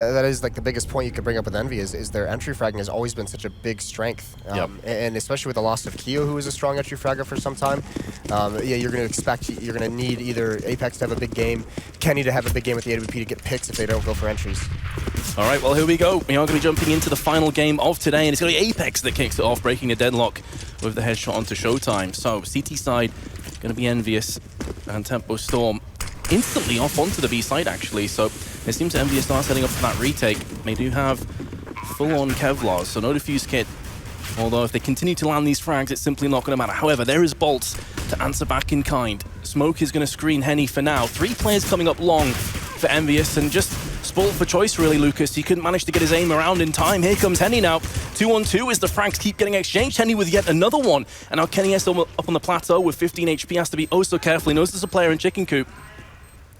That is like the biggest point you could bring up with Envy is their entry fragging has always been such a big strength. And especially with the loss of Keo, who was a strong entry fragger for some time. Yeah, you're going to need either Apex to have a big game, Kenny to have a big game with the AWP to get picks if they don't go for entries. All right, well, here we go. We are going to be jumping into the final game of today, and it's going to be Apex that kicks it off, breaking the deadlock with the headshot onto Showtime. So, CT side going to be EnVyUs and Tempo Storm instantly off onto the B side, actually. So, it seems EnVyUs are setting up for that retake. They do have full-on Kevlars, so no defuse kit. Although, if they continue to land these frags, it's simply not going to matter. However, there is Bolts to answer back in kind. Smoke is going to screen Henny for now. 3 players coming up long for EnVyUs, and just spoiled for choice, really, Lucas. He couldn't manage to get his aim around in time. Here comes Henny now. 2-on-2 as the frags keep getting exchanged. Henny with yet another one. And now Kenny S up on the plateau with 15 HP. Has to be oh so careful. He knows there's a player in Chicken Coop.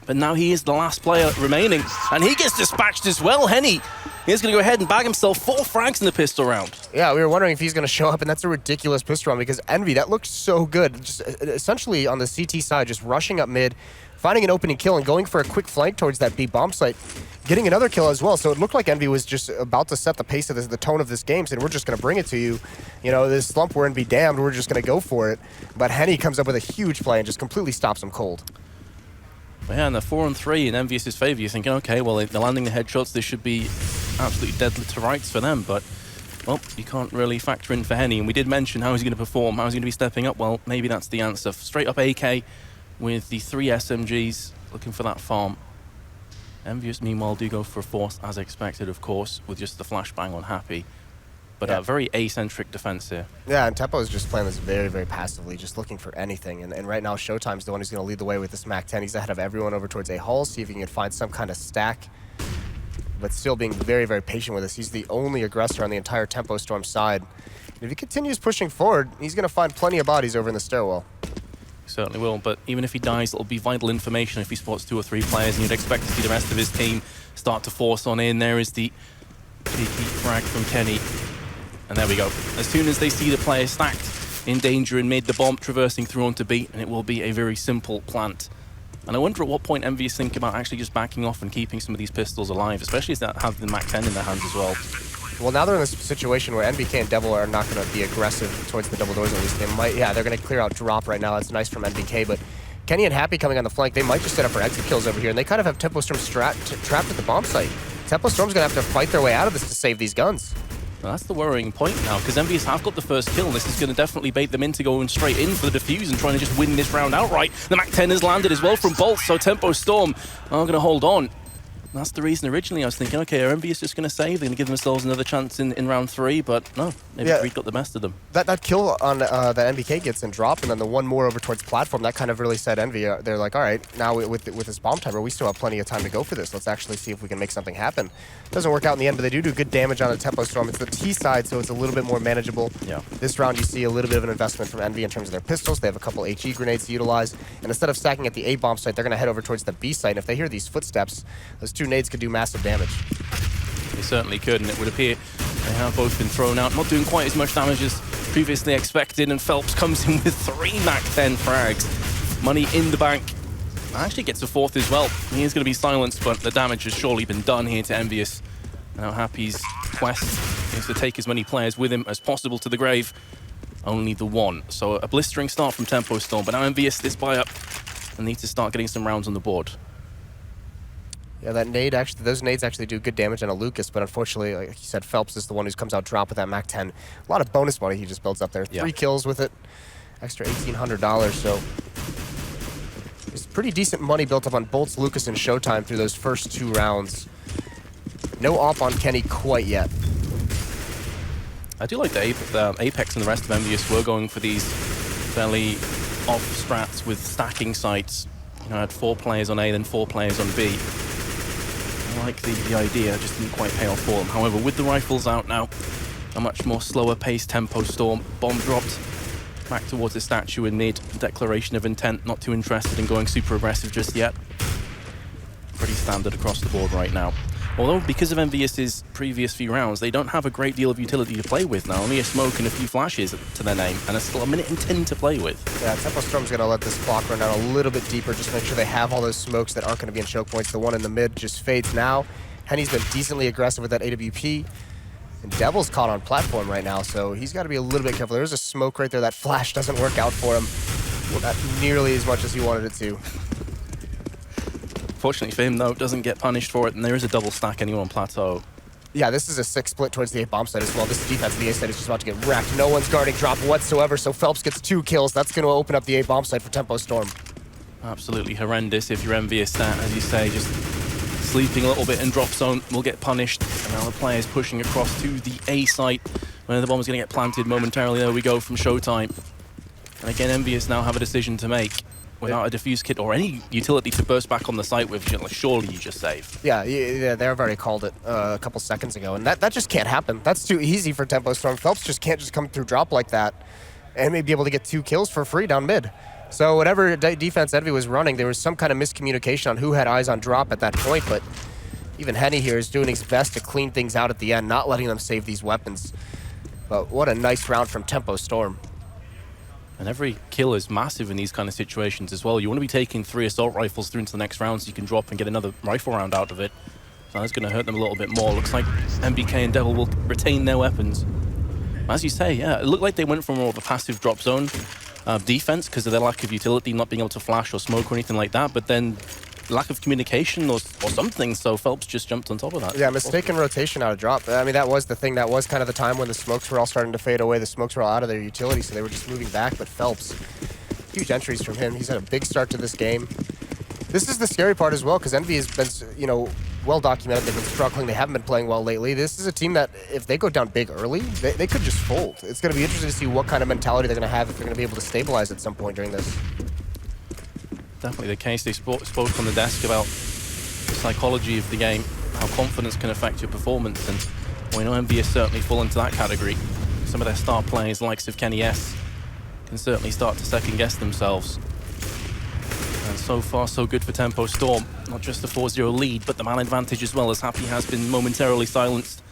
But now he is the last player remaining. And he gets dispatched as well. Henny is going to go ahead and bag himself 4 frags in the pistol round. Yeah, we were wondering if he's going to show up, and that's a ridiculous pistol round because Envy, that looked so good. Just essentially on the CT side, just rushing up mid, finding an opening kill and going for a quick flank towards that B bomb site, getting another kill as well. So it looked like Envy was just about to set the pace of the tone of this game, saying, we're just going to bring it to you. You know, this slump, we're in be damned, we're just going to go for it. But Henny comes up with a huge play and just completely stops him cold. Yeah, and they're 4-on-3 in EnVyUs' favor. You're thinking, okay, well, they're landing the headshots. This should be absolutely deadly to rights for them. But, well, you can't really factor in for Henny. And we did mention how he's going to perform, how he's going to be stepping up. Well, maybe that's the answer. Straight up AK with the 3 SMGs, looking for that farm. EnVyUs, meanwhile, do go for a force, as expected, of course, with just the flashbang on Happy. But a very A-centric defense here. Yeah, and Tempo is just playing this very, very passively, just looking for anything. And right now, Showtime's the one who's going to lead the way with this Map1. He's ahead of everyone over towards A hull, see if he can find some kind of stack. But still being very, very patient with us. He's the only aggressor on the entire Tempo Storm side. And if he continues pushing forward, he's going to find plenty of bodies over in the stairwell. He certainly will, but even if he dies, it'll be vital information if he spots 2 or 3 players, and you'd expect to see the rest of his team start to force on in. There is the cheeky frag from Kenny. And there we go. As soon as they see the player stacked in danger in mid, the bomb traversing through onto B, and it will be a very simple plant. And I wonder at what point EnVyUs think about actually just backing off and keeping some of these pistols alive, especially as they have the Map1 in their hands as well. Well, now they're in this situation where NBK and Devil are not going to be aggressive towards the double doors at least. They might, yeah, they're going to clear out drop right now. That's nice from NBK, but Kenny and Happy coming on the flank, they might just set up for exit kills over here, and they kind of have Tempo Storm trapped at the bomb site. Tempo Storm's going to have to fight their way out of this to save these guns. Well, that's the worrying point now, because EnVyUs have got the first kill. This is going to definitely bait them into going straight in for the defuse and trying to just win this round outright. The Map1 has landed as well from Bolt, so Tempo Storm are going to hold on. That's the reason originally I was thinking, okay, are EnVyUs just going to save? They're going to give themselves another chance in round 3, but no, maybe Creed got the best of them. That kill on that NBK gets in drop, and then the one more over towards platform, that kind of really set Envy. They're like, all right, now with this bomb timer, we still have plenty of time to go for this. Let's actually see if we can make something happen. Doesn't work out in the end, but they do good damage on the Tempo Storm. It's the T side, so it's a little bit more manageable. Yeah. This round, you see a little bit of an investment from Envy in terms of their pistols. They have a couple HE grenades to utilize, and instead of stacking at the A bomb site, they're going to head over towards the B site. And if they hear these footsteps, those 2 nades could do massive damage. They certainly could, and it would appear they have both been thrown out. Not doing quite as much damage as previously expected, and Phelps comes in with 3 Map1 frags. Money in the bank. Actually gets a 4th as well. He is going to be silenced, but the damage has surely been done here to EnVyUs. Now Happy's quest is to take as many players with him as possible to the grave. Only the 1. So a blistering start from Tempo Storm, but now EnVyUs, this buy up, and need to start getting some rounds on the board. Yeah, that nade actually, those nades actually do good damage on a Lucas, but unfortunately, like you said, Phelps is the one who comes out drop with that Map1. A lot of bonus money he just builds up there. 3 kills with it, extra $1,800, so it's pretty decent money built up on Bolts, Lucas, and Showtime through those first 2 rounds. No op on Kenny quite yet. I do like the Apex and the rest of EnVyUs were going for these fairly off strats with stacking sites. You know, I had 4 players on A, then 4 players on B. I like the idea, just didn't quite pay off for them. However, with the rifles out now, a much more slower paced Tempo Storm. Bomb dropped back towards the statue in mid. Declaration of intent, not too interested in going super aggressive just yet. Pretty standard across the board right now. Although, because of EnVyUs' previous few rounds, they don't have a great deal of utility to play with now. Only a smoke and a few flashes to their name, and it's still 1 minute and 10 to play with. Yeah, Tempo Storm's going to let this clock run out a little bit deeper, just make sure they have all those smokes that aren't going to be in choke points. The one in the mid just fades now. Henny's been decently aggressive with that AWP. And Devil's caught on platform right now, so he's got to be a little bit careful. There's a smoke right there. That flash doesn't work out for him. Not nearly as much as he wanted it to. Fortunately for him, though, doesn't get punished for it, and there is a double stack anyway on Plateau. Yeah, this is a 6 split towards the A bomb side as well. This defense of the A side is just about to get wrecked. No one's guarding drop whatsoever, so Phelps gets 2 kills. That's going to open up the A bomb side for Tempo Storm. Absolutely horrendous if you're EnVyUs that, as you say, just sleeping a little bit in drop zone will get punished. And now the players pushing across to the A site, where the bomb is going to get planted momentarily. There we go from Showtime. And again, EnVyUs now have a decision to make. Without a defuse kit or any utility to burst back on the site with, surely you just save. Yeah, they've already called it a couple seconds ago, and that just can't happen. That's too easy for Tempo Storm. Phelps just can't just come through drop like that and maybe be able to get 2 kills for free down mid. So whatever defense Envy was running, there was some kind of miscommunication on who had eyes on drop at that point, but even Henny here is doing his best to clean things out at the end, not letting them save these weapons. But what a nice round from Tempo Storm. And every kill is massive in these kind of situations as well. You want to be taking 3 assault rifles through into the next round so you can drop and get another rifle round out of it. So that's going to hurt them a little bit more. Looks like MBK and Devil will retain their weapons. As you say, yeah, it looked like they went for more of a passive drop zone defense because of their lack of utility, not being able to flash or smoke or anything like that, but then lack of communication or something, so Phelps just jumped on top of that. Yeah, mistaken rotation out of drop. I mean, that was the thing. That was kind of the time when the smokes were all starting to fade away. The smokes were all out of their utility, so they were just moving back. But Phelps, huge entries from him. He's had a big start to this game. This is the scary part as well, because Envy has been, well documented. They've been struggling. They haven't been playing well lately. This is a team that, if they go down big early, they could just fold. It's going to be interesting to see what kind of mentality they're going to have if they're going to be able to stabilize at some point during this. Definitely the case. They spoke on the desk about the psychology of the game, how confidence can affect your performance, and we know EnVyUs certainly fall into that category. Some of their star players, likes of Kenny S, can certainly start to second-guess themselves. And so far, so good for Tempo Storm. Not just the 4-0 lead, but the man advantage as well, as Happy has been momentarily silenced.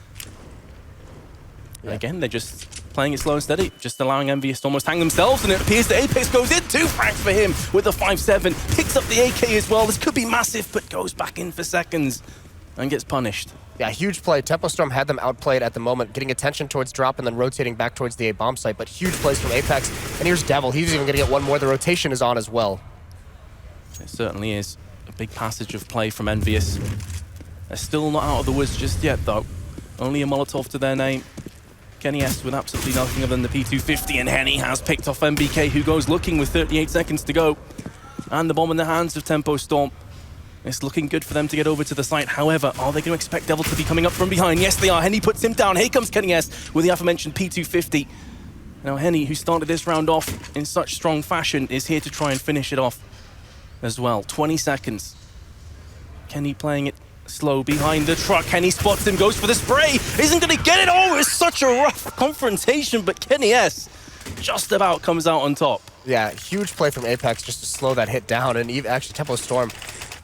Yeah. And again, they're just playing it slow and steady, just allowing EnVyUs to almost hang themselves, and it appears that Apex goes in. 2 frags for him with a 5-7. Picks up the AK as well. This could be massive, but goes back in for seconds and gets punished. Yeah, huge play. Tempo Storm had them outplayed at the moment, getting attention towards drop and then rotating back towards the A bomb site, but huge plays from Apex. And here's Devil. He's even going to get one more. The rotation is on as well. It certainly is. A big passage of play from EnVyUs. They're still not out of the woods just yet, though. Only a Molotov to their name. Kenny S with absolutely nothing other than the P250, and Henny has picked off MBK, who goes looking with 38 seconds to go. And the bomb in the hands of Tempo Storm. It's looking good for them to get over to the site. However, are they going to expect Devil to be coming up from behind? Yes, they are. Henny puts him down. Here comes Kenny S with the aforementioned P250. Now, Henny, who started this round off in such strong fashion, is here to try and finish it off as well. 20 seconds. Kenny playing it slow behind the truck. Henny spots him, goes for the spray. Isn't going to get it. Oh, it's such a rough confrontation, but Kenny S just about comes out on top. Yeah, huge play from Apex just to slow that hit down, and even actually Tempo Storm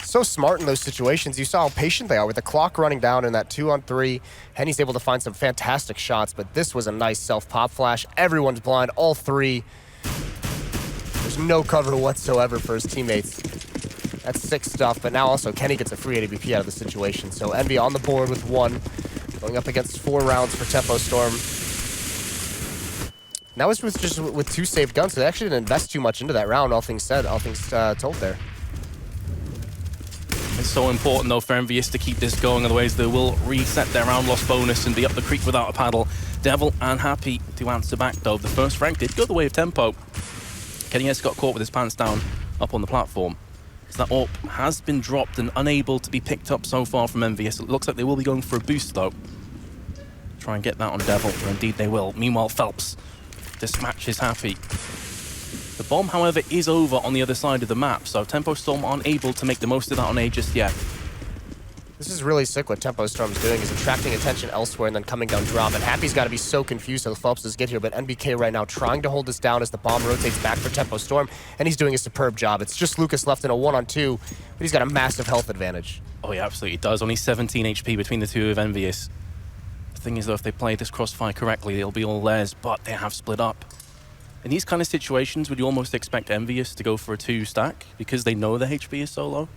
so smart in those situations. You saw how patient they are with the clock running down in that 2-on-3. Henny's able to find some fantastic shots, but this was a nice self-pop flash. Everyone's blind, all 3. There's no cover whatsoever for his teammates. That's sick stuff, but now also Kenny gets a free AWP out of the situation. So Envy on the board with 1, going up against 4 rounds for Tempo Storm. Now it's with 2 saved guns, so they actually didn't invest too much into that round, all things said, all things told there. It's so important, though, for EnVyUs to keep this going, otherwise they will reset their round loss bonus and be up the creek without a paddle. Devil and Happy to answer back, though. The first frag did go the way of Tempo. Kenny S got caught with his pants down up on the platform. So that AWP has been dropped and unable to be picked up so far from EnVyUs. It looks like they will be going for a boost, though. Try and get that on Devil, or indeed they will. Meanwhile, Phelps dispatches Happy. The bomb, however, is over on the other side of the map, so Tempo Storm aren't able to make the most of that on A just yet. This is really sick what Tempo Storm's doing, is attracting attention elsewhere and then coming down drop. And Happy's got to be so confused how the Phelps does get here, but NBK right now trying to hold this down as the bomb rotates back for Tempo Storm, and he's doing a superb job. It's just Lucas left in a 1-on-2, but he's got a massive health advantage. Oh, he absolutely does. Only 17 HP between the two of EnVyUs. The thing is, though, if they play this crossfire correctly, they'll be all theirs, but they have split up. In these kind of situations, would you almost expect EnVyUs to go for a 2 stack because they know the HP is so low?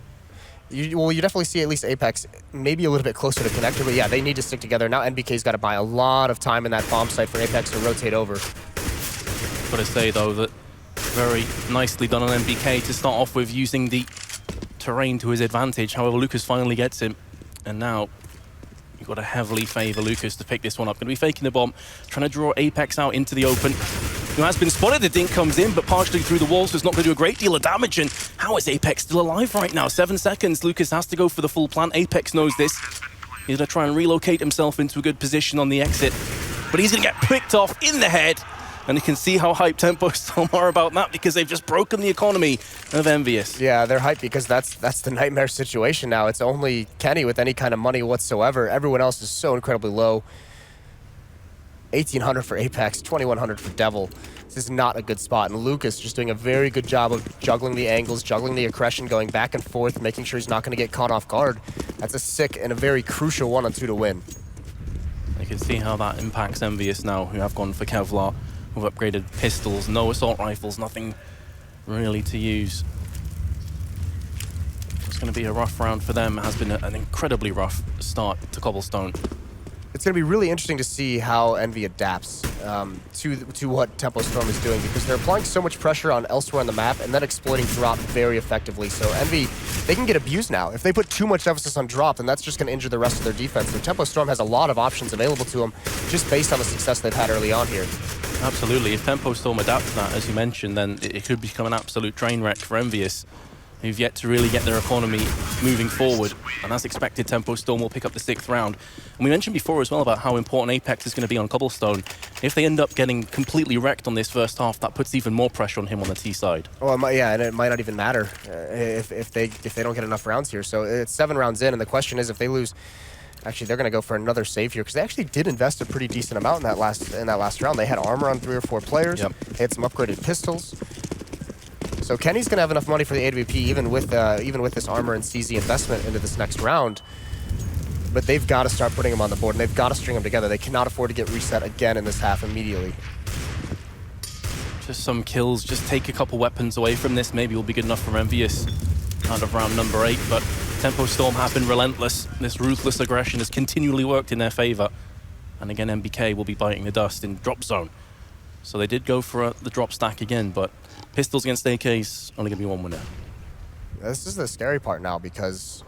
Well, you definitely see at least Apex maybe a little bit closer to connector, but yeah, they need to stick together. Now NBK's got to buy a lot of time in that bomb site for Apex to rotate over. Gotta say, though, that very nicely done on NBK to start off with, using the terrain to his advantage. However, Lucas finally gets him, and now you've got to heavily favor Lucas to pick this one up. Gonna be faking the bomb, trying to draw Apex out into the open. Who has been spotted, the dink comes in, but partially through the walls, so it's not going to do a great deal of damage. And how is Apex still alive right now? 7 seconds, Lucas has to go for the full plant. Apex knows this. He's going to try and relocate himself into a good position on the exit, but he's going to get picked off in the head. And you can see how hyped Tempo Storm are about that, because they've just broken the economy of EnVyUs. Yeah, they're hyped because that's the nightmare situation now. It's only Kenny with any kind of money whatsoever. Everyone else is so incredibly low. 1,800 for Apex, 2,100 for Devil. This is not a good spot, and Lucas just doing a very good job of juggling the angles, juggling the aggression, going back and forth, making sure he's not going to get caught off guard. That's a sick and a very crucial 1-on-2 to win. You can see how that impacts EnVyUs now, who have gone for Kevlar, who've upgraded pistols, no assault rifles, nothing really to use. It's going to be a rough round for them. It has been an incredibly rough start to Cobblestone. It's going to be really interesting to see how Envy adapts to what Tempo Storm is doing, because they're applying so much pressure on elsewhere on the map and then exploiting drop very effectively. So Envy, they can get abused now. If they put too much emphasis on drop, then that's just going to injure the rest of their defense. So Tempo Storm has a lot of options available to them just based on the success they've had early on here. Absolutely. If Tempo Storm adapts that, as you mentioned, then it could become an absolute train wreck for EnVyUs, who've yet to really get their economy moving forward. And as expected, Tempo Storm will pick up the 6th round. And we mentioned before as well about how important Apex is going to be on Cobblestone. If they end up getting completely wrecked on this first half, that puts even more pressure on him on the T side. Oh, yeah, and it might not even matter if they don't get enough rounds here. So it's 7 rounds in, and the question is, if they lose, actually they're going to go for another save here, because they actually did invest a pretty decent amount in that last round. They had armor on 3 or 4 players. Yep. They had some upgraded pistols. So Kenny's going to have enough money for the AWP, even with this armor and CZ investment into this next round. But they've got to start putting them on the board, and they've got to string them together. They cannot afford to get reset again in this half immediately. Just some kills, just take a couple weapons away from this. Maybe will be good enough for EnVyUs out of round number 8. But Tempo Storm have been relentless. This ruthless aggression has continually worked in their favor. And again, MBK will be biting the dust in drop zone. So they did go for the drop stack again, but pistols against AKs, only going to be one winner. This is the scary part now, because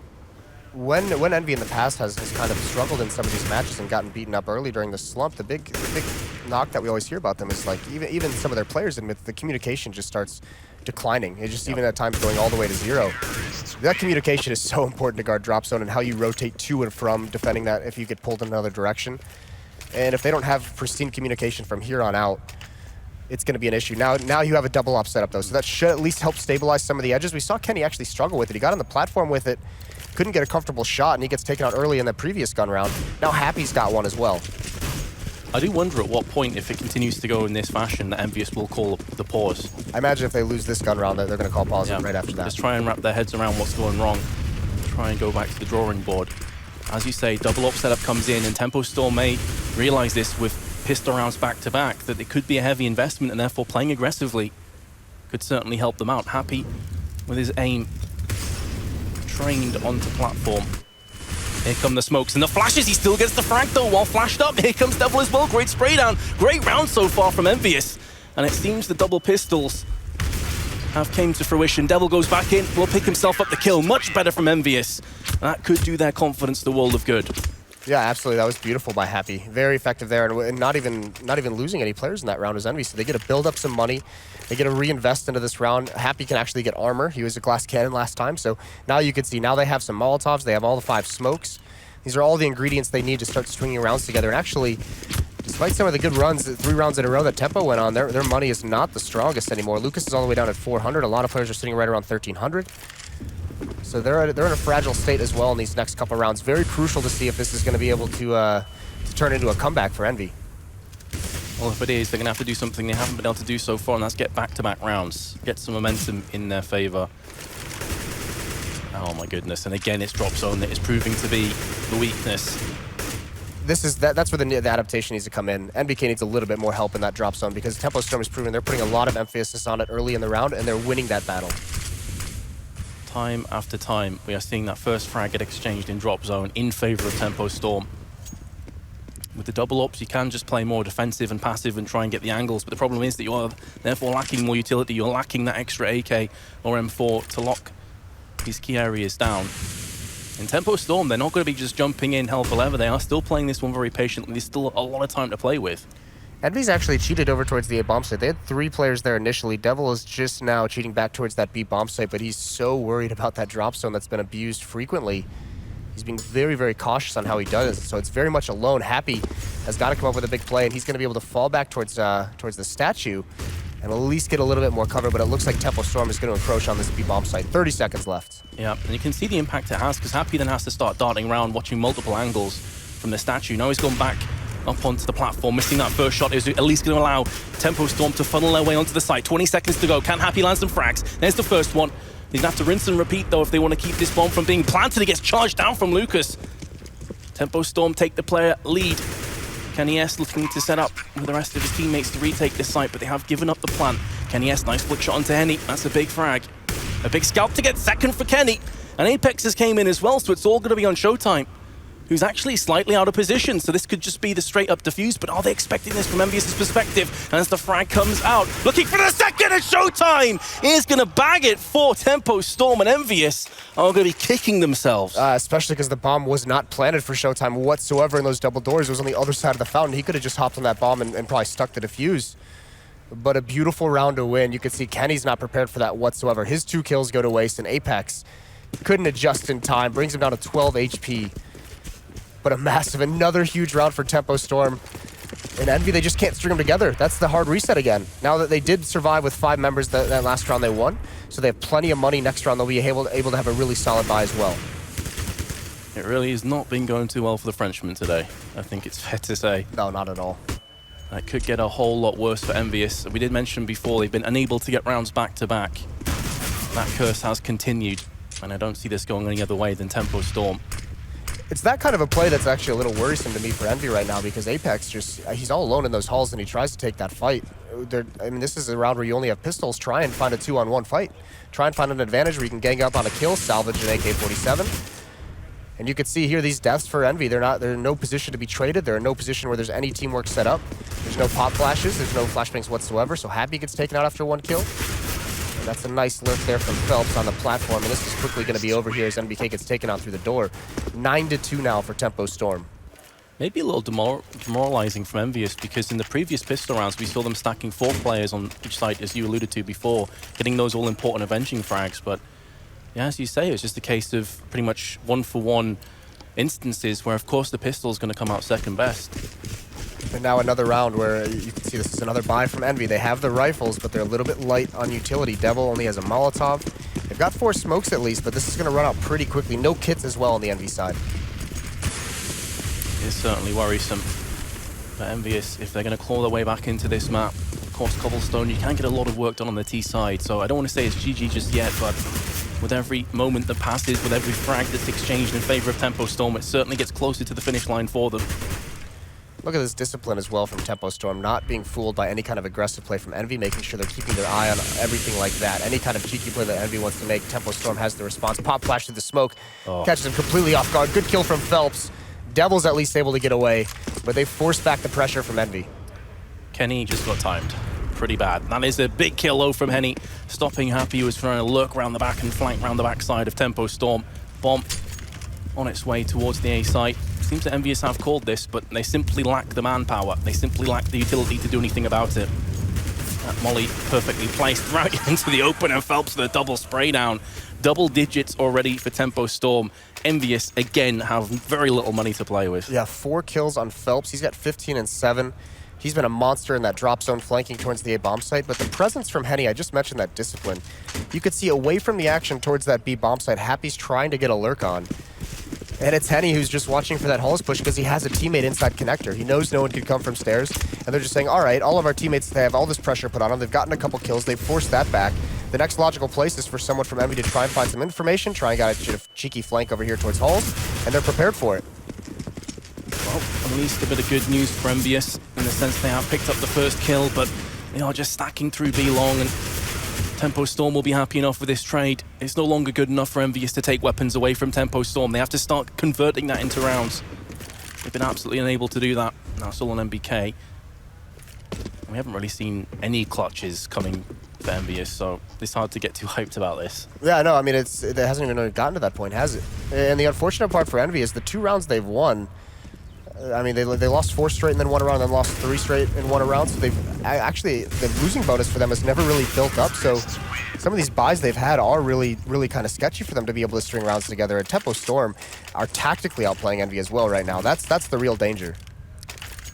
when Envy in the past has kind of struggled in some of these matches and gotten beaten up early during the slump, the big knock that we always hear about them is, like, even some of their players admit the communication just starts declining. It's just even at times going all the way to 0. That communication is so important to guard drop zone, and how you rotate to and from defending that if you get pulled in another direction. And if they don't have pristine communication from here on out, it's going to be an issue. Now you have a double op setup, though, so that should at least help stabilize some of the edges. We saw Kenny actually struggle with it. He got on the platform with it, couldn't get a comfortable shot, and he gets taken out early in the previous gun round. Now Happy's got one as well. I do wonder at what point, if it continues to go in this fashion, that EnVyUs will call the pause. I imagine if they lose this gun round, they're going to call pause right after that. Just try and wrap their heads around what's going wrong. Try and go back to the drawing board. As you say, double op setup comes in, and Tempo Storm may realize this with pistol rounds back to back, that it could be a heavy investment, and therefore playing aggressively could certainly help them out. Happy with his aim trained onto platform. Here come the smokes and the flashes. He still gets the frag though while flashed up. Here comes Devil as well. Great spray down. Great round so far from EnVyUs. And it seems the double pistols have came to fruition. Devil goes back in, will pick himself up the kill. Much better from EnVyUs. That could do their confidence the world of good. Yeah, absolutely. That was beautiful by Happy. Very effective there, and not even losing any players in that round as Envy. So they get to build up some money. They get to reinvest into this round. Happy can actually get armor. He was a glass cannon last time, so now you can see, now they have some Molotovs. They have all the 5 smokes. These are all the ingredients they need to start stringing rounds together. And actually, despite some of the good runs, 3 rounds in a row that Tempo went on, their money is not the strongest anymore. Lucas is all the way down at 400. A lot of players are sitting right around 1,300. So they're in a fragile state as well in these next couple rounds. Very crucial to see if this is going to be able to turn into a comeback for Envy. Well, if it is, they're going to have to do something they haven't been able to do so far, and that's get back-to-back rounds. Get some momentum in their favor. Oh my goodness, and again, it's drop zone that is proving to be the weakness. That's where the adaptation needs to come in. NBK needs a little bit more help in that drop zone, because Tempo Storm is proving they're putting a lot of emphasis on it early in the round, and they're winning that battle. Time after time, we are seeing that first frag get exchanged in drop zone in favor of Tempo Storm. With the double ops, you can just play more defensive and passive and try and get the angles, but the problem is that you are therefore lacking more utility. You're lacking that extra AK or M4 to lock these key areas down. In Tempo Storm, they're not going to be just jumping in hell for leather. They are still playing this one very patiently. There's still a lot of time to play with. EnVyUs actually cheated over towards the A bomb site. They had 3 players there initially. Devil is just now cheating back towards that B bomb site, but he's so worried about that drop zone that's been abused frequently. He's being very, very cautious on how he does it. So it's very much alone. Happy has got to come up with a big play, and he's going to be able to fall back towards the statue and at least get a little bit more cover, but it looks like Tempo Storm is going to encroach on this B bomb site. 30 seconds left. Yeah, and you can see the impact it has, because Happy then has to start darting around, watching multiple angles from the statue. Now he's gone back up onto the platform, missing that first shot is at least going to allow Tempo Storm to funnel their way onto the site. 20 seconds to go. Can Happy land some frags? There's the first one. He's going to have to rinse and repeat, though, if they want to keep this bomb from being planted. It gets charged down from Lucas. Tempo Storm take the player lead. Kenny S looking to set up with the rest of his teammates to retake this site, but they have given up the plan. Kenny S, nice flick shot onto Henny. That's a big frag. A big scalp to get second for Kenny. And Apex has came in as well, so it's all going to be on Showtime, who's actually slightly out of position. So this could just be the straight-up defuse, but are they expecting this from EnVyUs' perspective? And as the frag comes out, looking for the second, and Showtime is going to bag it for Tempo Storm, and EnVyUs are going to be kicking themselves. Especially because the bomb was not planted for Showtime whatsoever in those double doors. It was on the other side of the fountain. He could have just hopped on that bomb and probably stuck the defuse. But a beautiful round to win. You can see Kenny's not prepared for that whatsoever. His 2 kills go to waste, and Apex couldn't adjust in time. Brings him down to 12 HP. But another huge round for Tempo Storm. And EnVy, they just can't string them together. That's the hard reset again. Now that they did survive with 5 members that last round they won, so they have plenty of money next round. They'll be able to have a really solid buy as well. It really has not been going too well for the Frenchman today. I think it's fair to say. No, not at all. That could get a whole lot worse for EnVyUs. We did mention before they've been unable to get rounds back to back. That curse has continued, and I don't see this going any other way than Tempo Storm. It's that kind of a play that's actually a little worrisome to me for EnVy right now, because Apex he's all alone in those halls and he tries to take that fight. I mean, this is a round where you only have pistols. Try and find a 2-on-1 fight. Try and find an advantage where you can gang up on a kill, salvage an AK-47. And you can see here these deaths for EnVy. They're in no position to be traded. They're in no position where there's any teamwork set up. There's no pop flashes. There's no flashbangs whatsoever. So Happy gets taken out after 1 kill. And that's a nice lurk there from Phelps on the platform, and this is quickly going to be over here as NBK gets taken out through the door. 9-2 now for Tempo Storm. Maybe a little demoralizing from EnVyUs, because in the previous pistol rounds, we saw them stacking 4 players on each side, as you alluded to before, getting those all-important avenging frags. But yeah, as you say, it's just a case of pretty much 1-for-1 instances where, of course, the pistol is going to come out second best. And now another round where you can see this is another buy from EnVy. They have the rifles, but they're a little bit light on utility. Devil only has a Molotov. They've got 4 smokes at least, but this is going to run out pretty quickly. No kits as well on the EnVy side. It's certainly worrisome. But EnVyUs, if they're going to claw their way back into this map, of course, Cobblestone, you can get a lot of work done on the T side. So I don't want to say it's GG just yet, but with every moment that passes, with every frag that's exchanged in favor of Tempo Storm, it certainly gets closer to the finish line for them. Look at this discipline as well from Tempo Storm, not being fooled by any kind of aggressive play from EnVy, making sure they're keeping their eye on everything like that. Any kind of cheeky play that EnVy wants to make, Tempo Storm has the response. Pop flash to the smoke, catches him completely off guard. Good kill from Phelps. Devil's at least able to get away, but they forced back the pressure from EnVy. Kenny just got timed pretty bad. That is a big kill though from Henny, stopping Happy, who was trying to lurk around the back and flank around the backside of Tempo Storm. Bomb on its way towards the A site. Seems that EnVyUs have called this, but they simply lack the manpower. They simply lack the utility to do anything about it. That molly perfectly placed right into the open, and Phelps with a double spray down. Double digits already for Tempo Storm. EnVyUs, again, have very little money to play with. Yeah, 4 kills on Phelps. He's got 15 and 7. He's been a monster in that drop zone flanking towards the A bomb site, but the presence from Henny, I just mentioned that discipline. You could see away from the action towards that B bomb site, Happy's trying to get a lurk on. And it's Henny who's just watching for that Halls push because he has a teammate inside connector. He knows no one could come from stairs, and they're just saying, all right, all of our teammates, they have all this pressure put on them. They've gotten a couple kills. They've forced that back. The next logical place is for someone from EnVy to try and find some information, try and get a cheeky flank over here towards Halls, and they're prepared for it. Well, at least a bit of good news for EnVyUs in the sense they have picked up the first kill, but they are just stacking through B long, and Tempo Storm will be happy enough with this trade. It's no longer good enough for EnVyUs to take weapons away from Tempo Storm. They have to start converting that into rounds. They've been absolutely unable to do that. Now still on MBK. We haven't really seen any clutches coming for EnVyUs, so it's hard to get too hyped about this. Yeah, no, I mean, it hasn't even really gotten to that point, has it? And the unfortunate part for EnVyUs, the 2 rounds they've won, I mean, they lost 4 straight and then 1 round, and then lost 3 straight in 1 round. So they've actually, the losing bonus for them has never really built up. So some of these buys they've had are really kind of sketchy for them to be able to string rounds together. And Tempo Storm are tactically outplaying Envy as well right now. That's the real danger.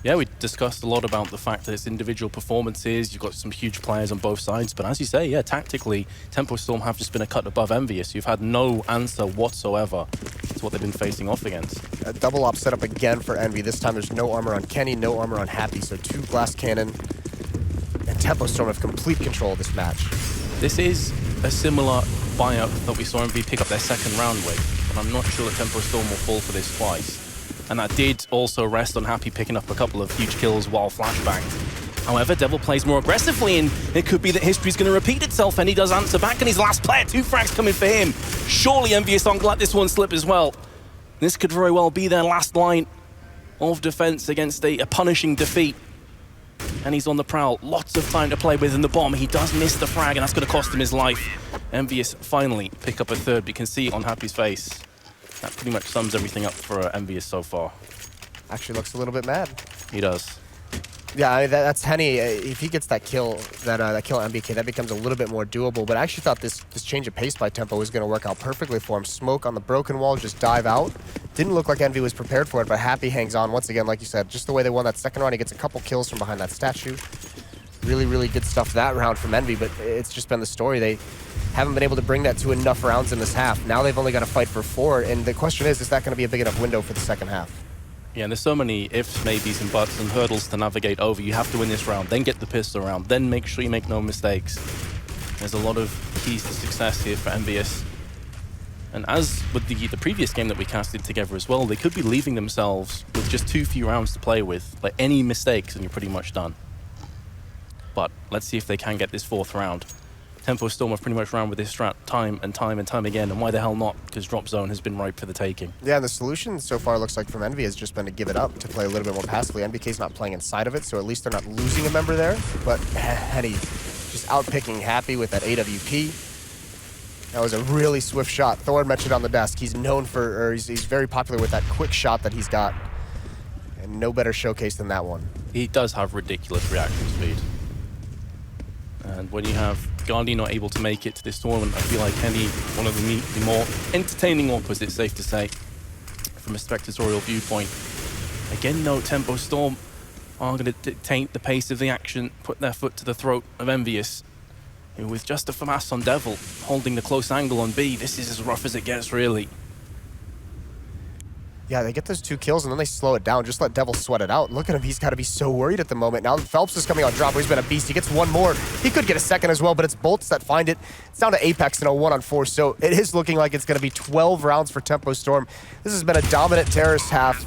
Yeah, we discussed a lot about the fact that it's individual performances. You've got some huge players on both sides. But as you say, yeah, tactically, Tempo Storm have just been a cut above EnVyUs. You've had no answer whatsoever to what they've been facing off against. A double op set up again for Envy. This time there's no armor on Kenny, no armor on Happy. So 2 glass cannon. And Tempo Storm have complete control of this match. This is a similar buyout that we saw Envy pick up their second round with. And I'm not sure that Tempo Storm will fall for this twice. And that did also rest on Happy picking up a couple of huge kills while flashbanged. However, Devil plays more aggressively, and it could be that history's going to repeat itself, and he does answer back, and his last player, 2 frags coming for him. Surely EnVyUs aren't going to let this one slip as well. This could very well be their last line of defense against a punishing defeat. And he's on the prowl. Lots of time to play with in the bomb. He does miss the frag, and that's going to cost him his life. EnVyUs finally pick up a third, but you can see it on Happy's face. That pretty much sums everything up for EnVyUs so far. Actually looks a little bit mad. He does. Yeah, I mean, that's Henny. If he gets that kill, that kill on MBK, that becomes a little bit more doable. But I actually thought this change of pace by Tempo was going to work out perfectly for him. Smoke on the broken wall, just dive out. Didn't look like Envy was prepared for it, but Happy hangs on once again, like you said. Just the way they won that second round, he gets a couple kills from behind that statue. Really good stuff that round from Envy, but it's just been the story. They haven't been able to bring that to enough rounds in this half. Now they've only got to fight for 4, and the question is that going to be a big enough window for the second half? Yeah, and there's so many ifs, maybes, and buts and hurdles to navigate over. You have to win this round, then get the pistol round, then make sure you make no mistakes. There's a lot of keys to success here for EnVyUs. And as with the previous game that we casted together as well, they could be leaving themselves with just too few rounds to play with. Like, any mistakes and you're pretty much done. But let's see if they can get this 4th round. Tempo Storm have pretty much run with this strat time and time again, and why the hell not? Because drop zone has been ripe for the taking. Yeah, and the solution so far looks like from Envy has just been to give it up, to play a little bit more passively. NBK's not playing inside of it, so at least they're not losing a member there. But Henny just outpicking Happy with that AWP. That was a really swift shot. Thor mentioned on the desk, he's known for, or he's very popular with that quick shot that he's got. And no better showcase than that one. He does have ridiculous reaction speed. And when you have Guardian not able to make it to this tournament, I feel like Henny, one of the more entertaining opposites, safe to say, from a spectatorial viewpoint. Again, no, Tempo Storm are going to dictate the pace of the action, put their foot to the throat of EnVyUs, who with just a FAMAS on Devil, holding the close angle on B, this is as rough as it gets, really. Yeah, they get those 2 kills and then they slow it down. Just let Devil sweat it out. Look at him, he's got to be so worried at the moment. Now Phelps is coming on drop, he's been a beast. He gets 1 more. He could get a second as well, but it's Bolts that find it. It's down to Apex in a 1-on-4, so it is looking like it's going to be 12 rounds for Tempo Storm. This has been a dominant terrorist half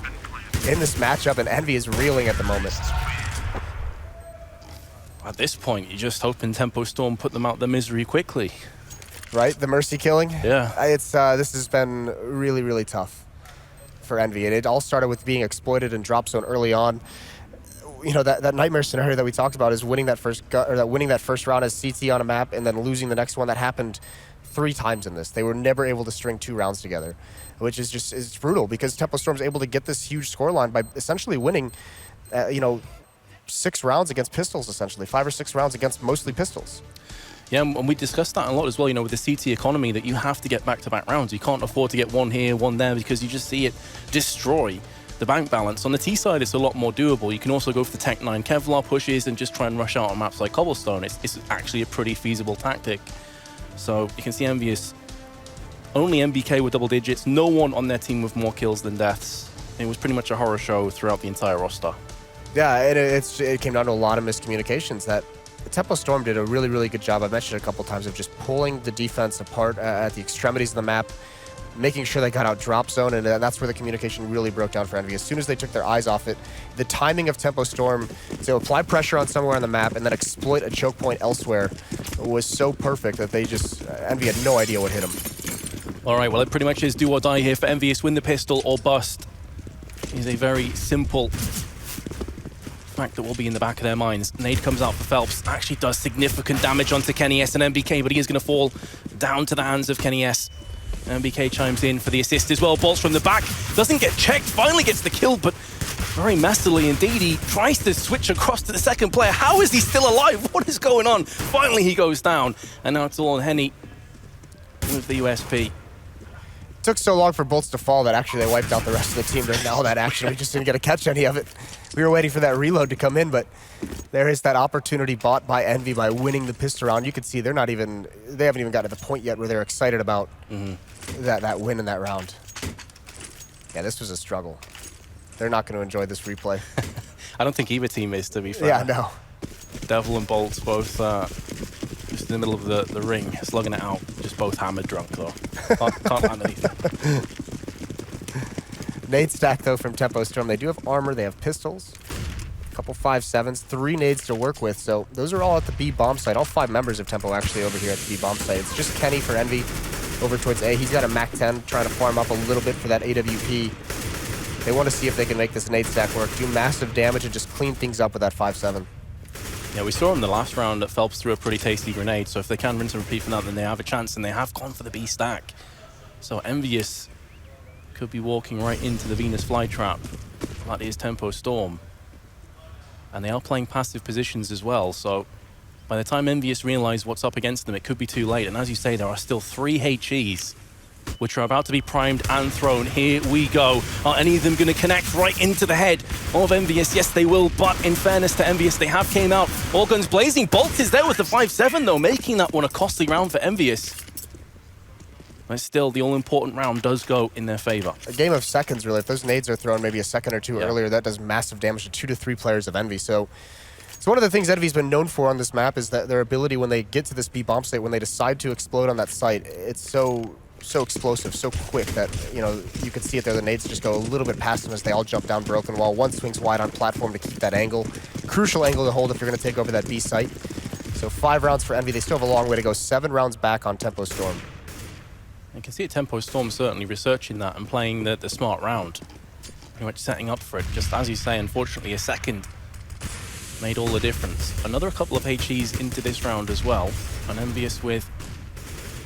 in this matchup, and Envy is reeling at the moment. At this point, you're just hoping Tempo Storm put them out of their misery quickly. Right, the mercy killing? Yeah. This has been really tough for Envy, and it all started with being exploited in drop zone early on. You know, that nightmare scenario that we talked about is winning that first round as CT on a map and then losing the next one. That happened 3 times in this. They were never able to string 2 rounds together, which is just brutal, because Tempo Storm's able to get this huge scoreline by essentially winning, 6 rounds against pistols, essentially 5 or 6 rounds against mostly pistols. Yeah, and we discussed that a lot as well, with the CT economy, that you have to get back-to-back rounds. You can't afford to get 1 here, 1 there, because you just see it destroy the bank balance. On the T side, it's a lot more doable. You can also go for the Tech 9 Kevlar pushes and just try and rush out on maps like Cobblestone. It's actually a pretty feasible tactic. So you can see EnVyUs, only MBK with double digits, no one on their team with more kills than deaths. It was pretty much a horror show throughout the entire roster. Yeah, it came down to a lot of miscommunications that Tempo Storm did a really good job. I mentioned it a couple times of just pulling the defense apart at the extremities of the map, making sure they got out drop zone, and that's where the communication really broke down for Envy. As soon as they took their eyes off it, the timing of Tempo Storm to apply pressure on somewhere on the map and then exploit a choke point elsewhere was so perfect that they just, Envy had no idea what hit them. All right, well, it pretty much is do or die here for EnVyUs. Win the pistol or bust is a very simple fact that will be in the back of their minds. Nade comes out for Phelps, actually does significant damage onto Kenny S and MBK, but he is going to fall down to the hands of Kenny S. MBK chimes in for the assist as well. Bolts from the back, doesn't get checked, finally gets the kill, but very messily indeed. He tries to switch across to the second player. How is he still alive? What is going on? Finally he goes down, and now it's all on Henny with the USP. Took so long for Bolts to fall that actually they wiped out the rest of the team during all that action. We just didn't get to catch any of it. We were waiting for that reload to come in, but there is that opportunity bought by Envy by winning the pistol round. You can see they haven't even got to the point yet where they're excited about that win in that round. Yeah, this was a struggle. They're not going to enjoy this replay. I don't think either team is, to be fair. Yeah, no. Devil and Bolts both just in the middle of the ring, slugging it out. Just both hammered drunk, though. Can't land anything. Nade stack, though, from Tempo Storm. They do have armor. They have pistols. A couple 5.7s. 3 nades to work with. So those are all at the B bomb site. All 5 members of Tempo actually over here at the B bomb site. It's just Kenny for Envy over towards A. He's got a Mac-10 trying to farm up a little bit for that AWP. They want to see if they can make this nade stack work, do massive damage, and just clean things up with that 5.7. Yeah, we saw in the last round that Phelps threw a pretty tasty grenade, so if they can rinse and repeat from that, then they have a chance, and they have gone for the B stack. So EnVyUs could be walking right into the Venus flytrap. That is Tempo Storm. And they are playing passive positions as well, so by the time EnVyUs realize what's up against them, it could be too late. And as you say, there are still 3 HEs which are about to be primed and thrown. Here we go. Are any of them going to connect right into the head of EnVyUs? Yes, they will, but in fairness to EnVyUs, they have came out all guns blazing. Bolt is there with the 5.7, though, making that one a costly round for EnVyUs. But still, the all-important round does go in their favor. A game of seconds, really. If those nades are thrown maybe a second or two earlier, that does massive damage to 2 to 3 players of Envy. So one of the things Envy's been known for on this map is that their ability when they get to this B bomb site, when they decide to explode on that site, it's so explosive, so quick that, you know, you can see it there. The nades just go a little bit past them as they all jump down broken wall. One swings wide on platform to keep that angle. Crucial angle to hold if you're going to take over that B site. So 5 rounds for Envy. They still have a long way to go. 7 rounds back on Tempo Storm. You can see a Tempo Storm certainly researching that and playing the smart round. Pretty much setting up for it. Just as you say, unfortunately, a second made all the difference. Another couple of HEs into this round as well. And EnVyUs with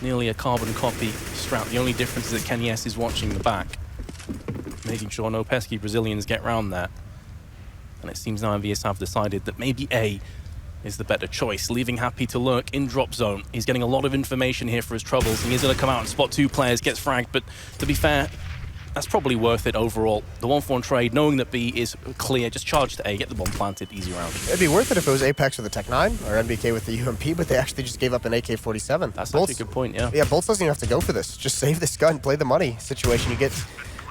nearly a carbon copy strat. The only difference is that Kenny S is watching the back, making sure no pesky Brazilians get round there. And it seems now EnVyUs have decided that maybe A is the better choice, leaving Happy to lurk in drop zone. He's getting a lot of information here for his troubles, and he's going to come out and spot 2 players, gets fragged, but to be fair, that's probably worth it overall. The 1-for-1 trade, knowing that B is clear, just charge to A, get the bomb planted, easy round. It'd be worth it if it was Apex with the Tech-9 or NBK with the UMP, but they actually just gave up an AK-47. That's actually a good point, yeah. Yeah, Bolts doesn't even have to go for this. Just save this gun, play the money situation. You get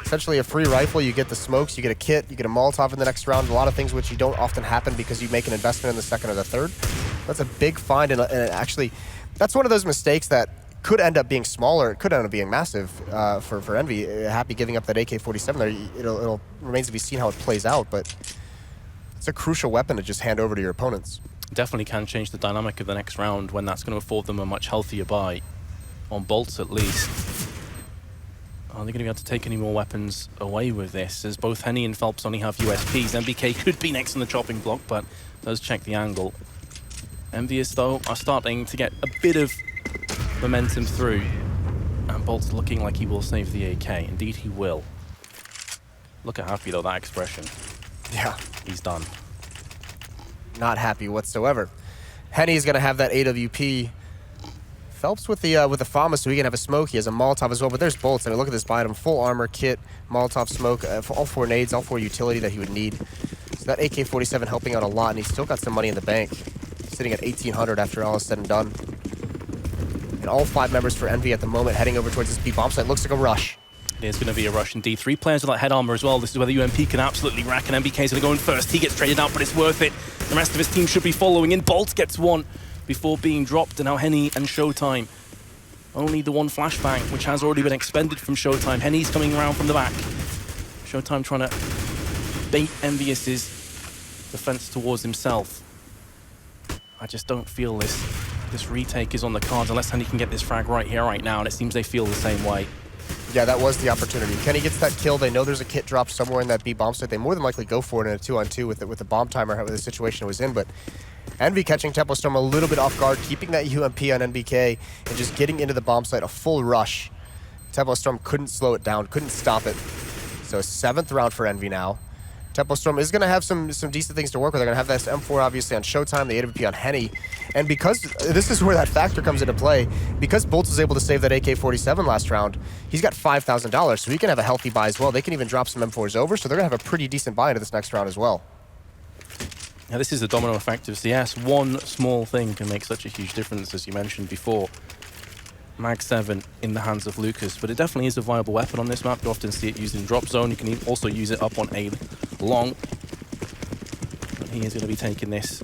essentially a free rifle, you get the smokes, you get a kit, you get a Molotov in the next round, a lot of things which you don't often happen because you make an investment in the second or the third. That's a big find, and actually, that's one of those mistakes that could end up being smaller, it could end up being massive for Envy. Happy giving up that AK-47 there. It'll remains to be seen how it plays out, but it's a crucial weapon to just hand over to your opponents. Definitely can change the dynamic of the next round when that's going to afford them a much healthier buy, on Bolts at least. Are they going to be able to take any more weapons away with this, as both Henny and Phelps only have USPs? MBK could be next on the chopping block, but does check the angle. EnVyUs, though, are starting to get a bit of momentum through, and Bolt's looking like he will save the AK. Indeed he will. Look at Happy, though, that expression. Yeah. He's done. Not happy whatsoever. Henny's going to have that AWP. Phelps with the Fama, so he can have a smoke. He has a Molotov as well, but there's Bolts. I mean, look at this buy item. Full armor, kit, Molotov, smoke, all 4 nades, all 4 utility that he would need. So that AK-47 helping out a lot, and he's still got some money in the bank. Sitting at 1,800 after all is said and done. And all 5 members for Envy at the moment heading over towards this B bomb site. Looks like a rush. It is going to be a rush indeed. 3 players with that head armor as well. This is where the UMP can absolutely rack, and MBK is going to go in first. He gets traded out, but it's worth it. The rest of his team should be following in. Bolt gets one before being dropped, and now Henny and Showtime Only the one flashbang, which has already been expended from Showtime. Henny's coming around from the back. Showtime trying to bait EnVyUs' defense towards himself. I just don't feel this retake is on the cards unless Henny can get this frag right here, right now, and it seems they feel the same way. Yeah, that was the opportunity. Kenny gets that kill. They know there's a kit drop somewhere in that B bomb site. They more than likely go for it in a 2-on-2 with the bomb timer, how the situation was in. But Envy catching Tempo-Storm a little bit off guard, keeping that UMP on NBK, and just getting into the bomb site, a full rush. Tempo-Storm couldn't slow it down, couldn't stop it. So 7th round for Envy now. Tempo-Storm is going to have some decent things to work with. They're going to have this M4 obviously on Showtime, the AWP on Henny. And because this is where that factor comes into play, because Bolts was able to save that AK-47 last round, he's got $5,000, so he can have a healthy buy as well. They can even drop some M4s over, so they're going to have a pretty decent buy into this next round as well. Yeah, this is the domino effect of CS. One small thing can make such a huge difference, as you mentioned before. Mag 7 in the hands of Lucas, but it definitely is a viable weapon on this map. You often see it used in drop zone. You can also use it up on A long. But he is going to be taking this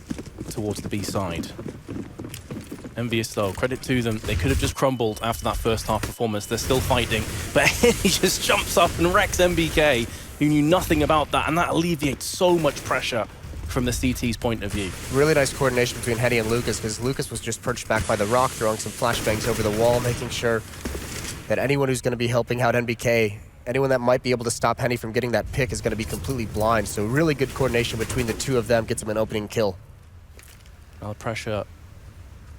towards the B side. EnVyUs though, credit to them. They could have just crumbled after that first half performance. They're still fighting, but he just jumps up and wrecks MBK, who knew nothing about that, and that alleviates so much pressure from the CT's point of view. Really nice coordination between Henny and Lucas, because Lucas was just perched back by the rock, throwing some flashbangs over the wall, making sure that anyone who's going to be helping out NBK, anyone that might be able to stop Henny from getting that pick, is going to be completely blind. So really good coordination between the two of them gets him an opening kill. Now the pressure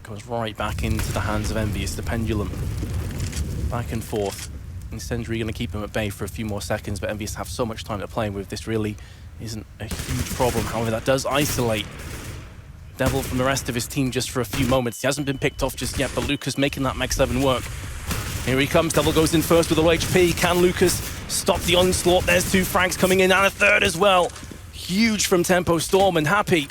goes right back into the hands of EnVyUs, the pendulum. Back and forth. Incendiary going to keep him at bay for a few more seconds, but EnVyUs have so much time to play with. This really isn't a huge problem. However, that does isolate Devil from the rest of his team just for a few moments. He hasn't been picked off just yet, but Lucas making that Mag 7 work. Here he comes. Devil goes in first with a low HP. Can Lucas stop the onslaught? There's 2 frags coming in and a 3rd as well. Huge from Tempo-Storm, and Happy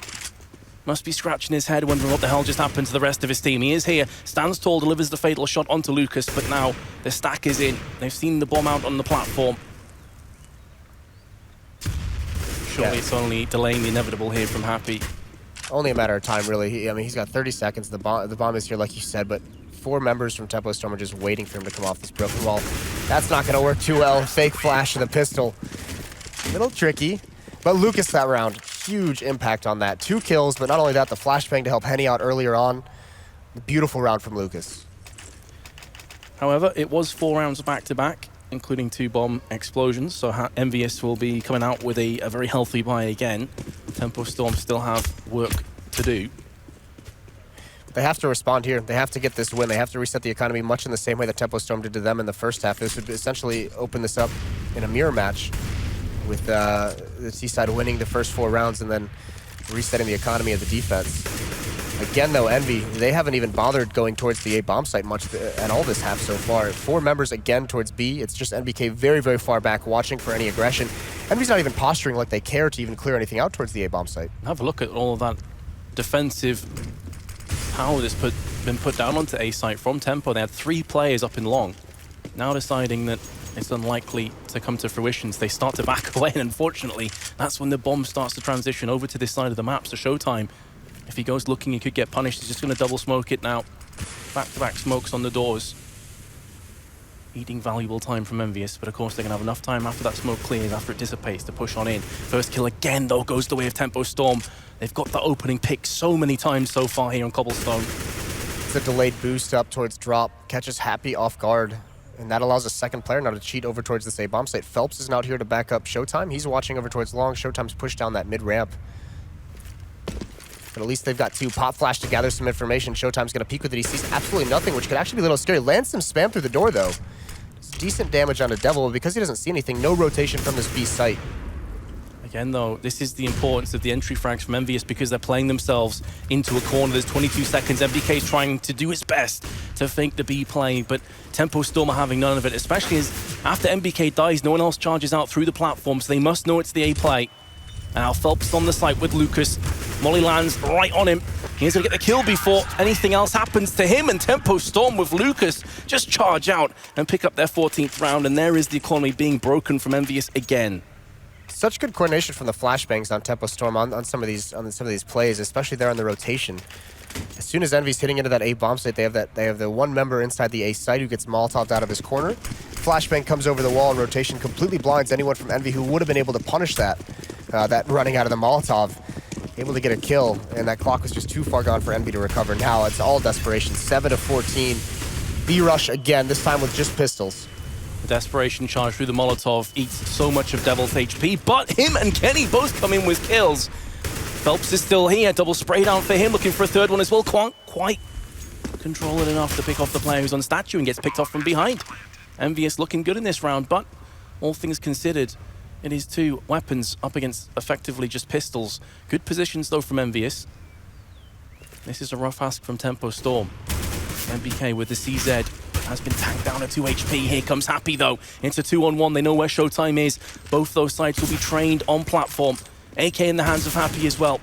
must be scratching his head wondering what the hell just happened to the rest of his team. He is here, stands tall, delivers the fatal shot onto Lucas, but now the stack is in. They've seen the bomb out on the platform. Surely it's only delaying the inevitable here from Happy. Only a matter of time, really. I mean, he's got 30 seconds. The bomb is here, like you said, but 4 members from Tempo-Storm are just waiting for him to come off this broken wall. That's not going to work too well. Fake flash of the pistol. A little tricky, but Lucas that round. Huge impact on that. 2 kills, but not only that, the flashbang to help Henny out earlier on. Beautiful round from Lucas. However, it was 4 rounds back-to-back, including 2 bomb explosions, so EnVyUs will be coming out with a very healthy buy again. Tempo-Storm still have work to do. They have to respond here. They have to get this win. They have to reset the economy much in the same way that Tempo-Storm did to them in the first half. This would essentially open this up in a mirror match, with the T-side winning the first 4 rounds and then resetting the economy of the defense. Again, though, Envy, they haven't even bothered going towards the A bomb site much at all this half so far. 4 members again towards B. It's just NBK very, very far back, watching for any aggression. Envy's not even posturing like they care to even clear anything out towards the A bomb site. Have a look at all of that defensive power that's been put down onto A site from Tempo. They had 3 players up in long. Now deciding that it's unlikely to come to fruition, so they start to back away, and unfortunately, that's when the bomb starts to transition over to this side of the map. So Showtime, if he goes looking, he could get punished. He's just going to double smoke it now. Back-to-back smokes on the doors. Eating valuable time from EnVyUs, but of course they're going to have enough time after that smoke clears, after it dissipates, to push on in. First kill again, though, goes the way of Tempo-Storm. They've got the opening pick so many times so far here on Cobblestone. It's a delayed boost up towards drop, catches Happy off guard, and that allows a second player now to cheat over towards this A bomb site. Phelps is not here to back up Showtime. He's watching over towards long. Showtime's pushed down that mid-ramp. But at least they've got 2. Pop flash to gather some information. Showtime's going to peek with it. He sees absolutely nothing, which could actually be a little scary. Lands some spam through the door, though. It's decent damage on the Devil, but because he doesn't see anything, no rotation from this B site. Again, though, this is the importance of the entry frags from EnVyUs, because they're playing themselves into a corner. There's 22 seconds. MBK is trying to do its best to fake the B play, but Tempo-Storm are having none of it, especially as after MBK dies, no one else charges out through the platform, so they must know it's the A play. Now Phelps on the site with Lucas. Molly lands right on him. He's going to get the kill before anything else happens to him, and Tempo-Storm with Lucas just charge out and pick up their 14th round, and there is the economy being broken from EnVyUs again. Such good coordination from the flashbangs on Tempo-Storm on some of these plays, especially there on the rotation. As soon as EnVy's hitting into that A bomb site, they have the one member inside the A site who gets Molotoved out of his corner. Flashbang comes over the wall and rotation completely blinds anyone from EnVy who would have been able to punish that running out of the Molotov. Able to get a kill, and that clock was just too far gone for EnVy to recover. Now it's all desperation. 7-14. B-Rush again, this time with just pistols. The desperation charge through the Molotov eats so much of Devil's HP, but him and Kenny both come in with kills. Phelps is still here, double spray down for him, looking for a third one as well. Can't quite control it enough to pick off the player who's on statue and gets picked off from behind. EnVyUs looking good in this round, but all things considered, it is 2 weapons up against effectively just pistols. Good positions though from EnVyUs. This is a rough ask from Tempo Storm. MBK with the CZ has been tanked down to 2 HP. Here comes Happy though. It's a 2-on-1. They know where Showtime is. Both those sides will be trained on platform. AK in the hands of Happy as well.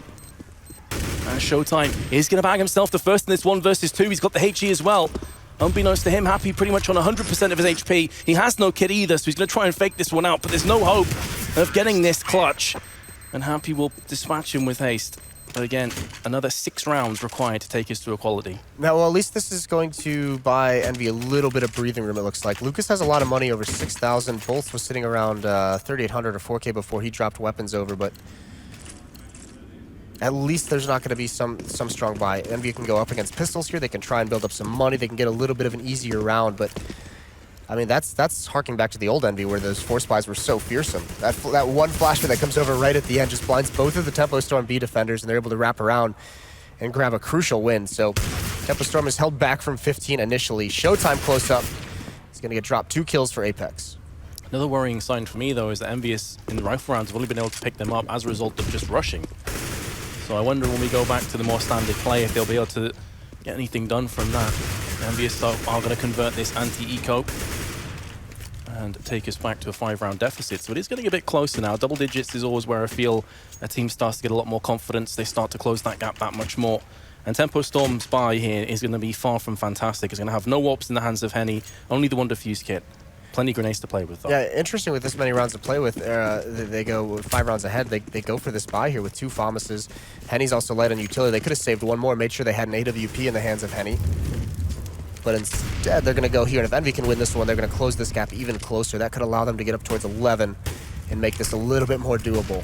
And Showtime is going to bag himself the first in this 1 versus 2. He's got the HE as well. Unbeknownst to him, Happy pretty much on 100% of his HP. He has no kit either, so he's going to try and fake this one out, but there's no hope of getting this clutch. And Happy will dispatch him with haste. But again, another 6 rounds required to take us to equality. Now, well, at least this is going to buy EnVy a little bit of breathing room, it looks like. Lucas has a lot of money, over 6,000. Bolts was sitting around 3,800 or 4K before he dropped weapons over, but at least there's not going to be some strong buy. EnVy can go up against pistols here. They can try and build up some money. They can get a little bit of an easier round, but I mean, that's harking back to the old EnVy where those force buys were so fearsome. That one flashbang that comes over right at the end just blinds both of the Tempo Storm B defenders, and they're able to wrap around and grab a crucial win. So Tempo Storm is held back from 15 initially. Showtime close up. He's going to get dropped 2 kills for Apex. Another worrying sign for me, though, is that EnVyUs in the rifle rounds have only been able to pick them up as a result of just rushing. So I wonder when we go back to the more standard play if they'll be able to get anything done from that. EnVyUs are going to convert this anti-eco and take us back to a 5-round deficit. So it is getting a bit closer now. Double digits is always where I feel a team starts to get a lot more confidence. They start to close that gap that much more. And Tempo Storm's buy here is going to be far from fantastic. It's going to have no warps in the hands of Henny, only the one defuse kit. Plenty of grenades to play with, though. Yeah, interesting with this many rounds to play with. They go 5 rounds ahead. They go for this buy here with 2 FAMASes. Henny's also light on utility. They could have saved 1 more, made sure they had an AWP in the hands of Henny. But instead, they're going to go here. And if EnVy can win this one, they're going to close this gap even closer. That could allow them to get up towards 11 and make this a little bit more doable.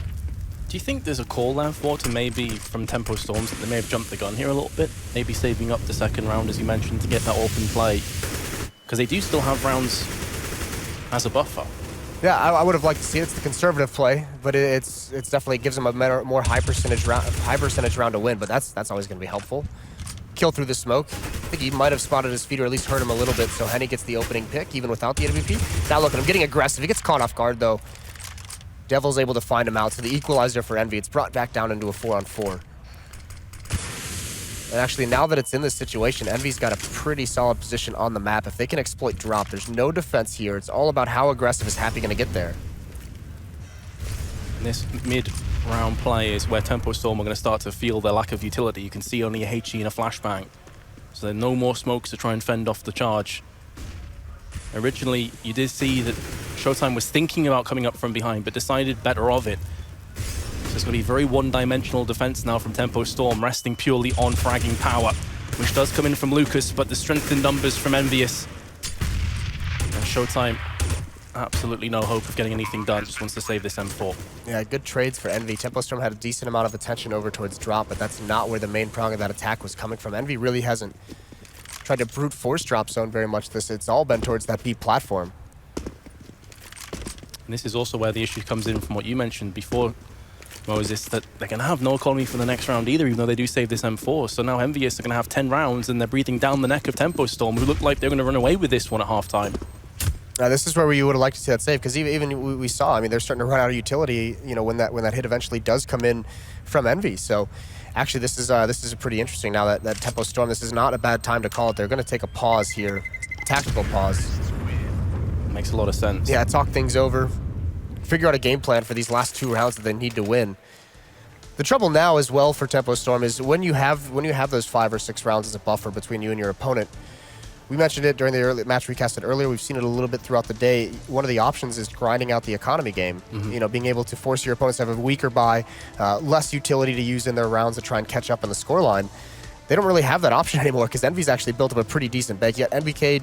Do you think there's a call there for to maybe from Tempo Storms that they may have jumped the gun here a little bit? Maybe saving up the 2nd round, as you mentioned, to get that open play? Because they do still have rounds as a buffer. Yeah, I would have liked to see it. It's the conservative play, but it's definitely gives them a more high percentage round to win. But that's always going to be helpful. Kill through the smoke. I think he might have spotted his feet or at least hurt him a little bit. So Henny gets the opening pick even without the AWP. Now look at him getting aggressive. He gets caught off guard though. Devil's able to find him out. So the equalizer for EnVy. It's brought back down into a 4-on-4. And actually, now that it's in this situation, EnVy's got a pretty solid position on the map. If they can exploit drop, there's no defense here. It's all about how aggressive is Happy going to get there. And this mid-round play is where Tempo Storm are going to start to feel their lack of utility. You can see only a HE and a flashbang. So there are no more smokes to try and fend off the charge. Originally, you did see that Showtime was thinking about coming up from behind, but decided better of it. So it's going to be very one-dimensional defense now from Tempo Storm, resting purely on fragging power, which does come in from Lucas, but the strength in numbers from EnVyUs. And Showtime, absolutely no hope of getting anything done, just wants to save this M4. Yeah, good trades for EnVy. Tempo Storm had a decent amount of attention over towards drop, but that's not where the main prong of that attack was coming from. EnVy really hasn't tried to brute force drop zone very much. It's all been towards that B platform. And this is also where the issue comes in from what you mentioned before, Moses, that they're going to have no economy for the next round either, even though they do save this M4. So now EnVyUs are going to have 10 rounds, and they're breathing down the neck of Tempo Storm, who looked like they're going to run away with this one at halftime. This is where we would have liked to see that save, because even we saw, I mean, they're starting to run out of utility, you know, when that hit eventually does come in from EnVy. So actually, this is pretty interesting now that Tempo Storm, this is not a bad time to call it. They're going to take a pause here, tactical pause. Makes a lot of sense. Yeah, talk things over, figure out a game plan for these last 2 rounds that they need to win. The trouble now as well for Tempo Storm is when you have those 5 or 6 rounds as a buffer between you and your opponent. We mentioned it during the early match we casted earlier. We've seen it a little bit throughout the day. One of the options is grinding out the economy game. You know, being able to force your opponents to have a weaker buy, less utility to use in their rounds to try and catch up on the scoreline. they don't really have that option anymore because Envy's actually built up a pretty decent bank. Yet NBK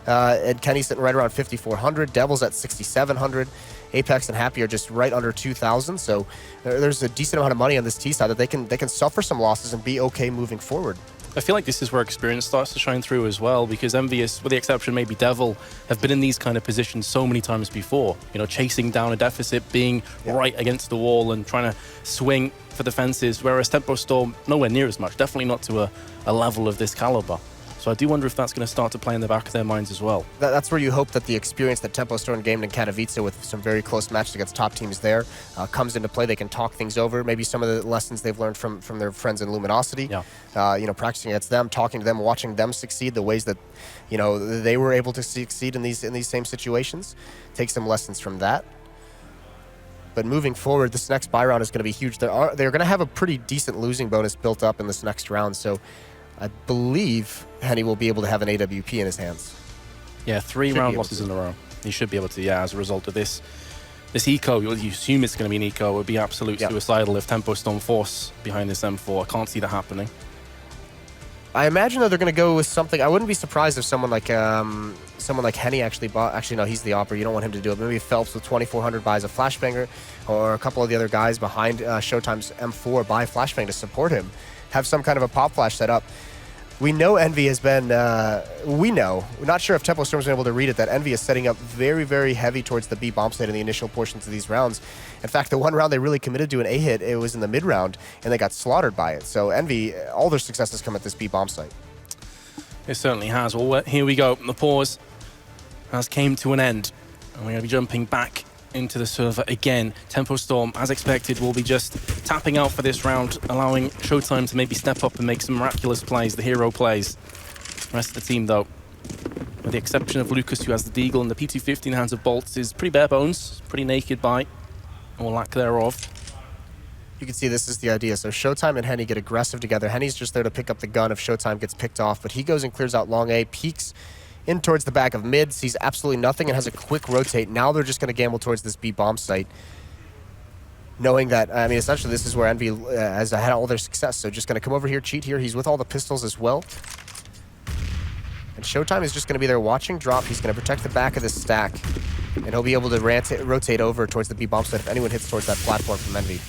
and Kenny sitting right around 5,400, Devils at 6,700, Apex and Happy are just right under 2,000. So there's a decent amount of money on this T side that they can suffer some losses and be okay moving forward. I feel like this is where experience starts to shine through as well, because EnVyUs, with the exception maybe Devil, have been in these kind of positions so many times before. You know, chasing down a deficit, being right against the wall and trying to swing for the fences, whereas Tempo Storm, nowhere near as much, definitely not to a level of this caliber. So I do wonder if that's going to start to play in the back of their minds as well. That's where you hope that the experience that Tempo Storm gained in Katowice with some very close matches against top teams there comes into play. They can talk things over. Maybe some of the lessons they've learned from their friends in Luminosity. Yeah. You know, practicing against them, talking to them, watching them succeed, the ways that, you know, they were able to succeed in these same situations. Take some lessons from that. But moving forward, this next buy round is going to be huge. They're going to have a pretty decent losing bonus built up in this next round. So I believe Henny will be able to have an AWP in his hands. Yeah, 3 round losses in a row. He should be able to, yeah, as a result of this eco. You assume it's going to be an eco. It would be absolute suicidal if Tempo Storm force behind this M4. I can't see that happening. I imagine that they're going to go with something. I wouldn't be surprised if someone like Henny actually bought. Actually, no, he's the opera. You don't want him to do it. Maybe Phelps with 2,400 buys a flashbanger, or a couple of the other guys behind Showtime's M4 buy flashbang to support him. Have some kind of a pop flash set up. We know Envy has been, we're not sure if Tempo Storm's been able to read it, that Envy is setting up very, very heavy towards the B bomb site in the initial portions of these rounds. In fact, the one round they really committed to an A hit, it was in the mid round, and they got slaughtered by it. So Envy, all their successes come at this B bomb site. It certainly has. Well, here we go. The pause has came to an end, and we're going to be jumping back into the server again. Tempo Storm, as expected, will be just tapping out for this round, allowing Showtime to maybe step up and make some miraculous plays, the hero plays. The rest of the team, though, with the exception of Lucas, who has the Deagle and the P250 in the hands of Bolts, is pretty bare bones, pretty naked by, or lack thereof. You can see this is the idea. So Showtime and Henny get aggressive together. Henny's just there to pick up the gun if Showtime gets picked off, but he goes and clears out long A, peeks in towards the back of mid, sees absolutely nothing, and has a quick rotate. Now they're just going to gamble towards this B bomb site, knowing that, I mean, essentially this is where Envy has had all their success. So just going to come over here, cheat here. He's with all the pistols as well. And Showtime is just going to be there watching drop. He's going to protect the back of this stack, and he'll be able to rotate over towards the B bomb site if anyone hits towards that platform from Envy.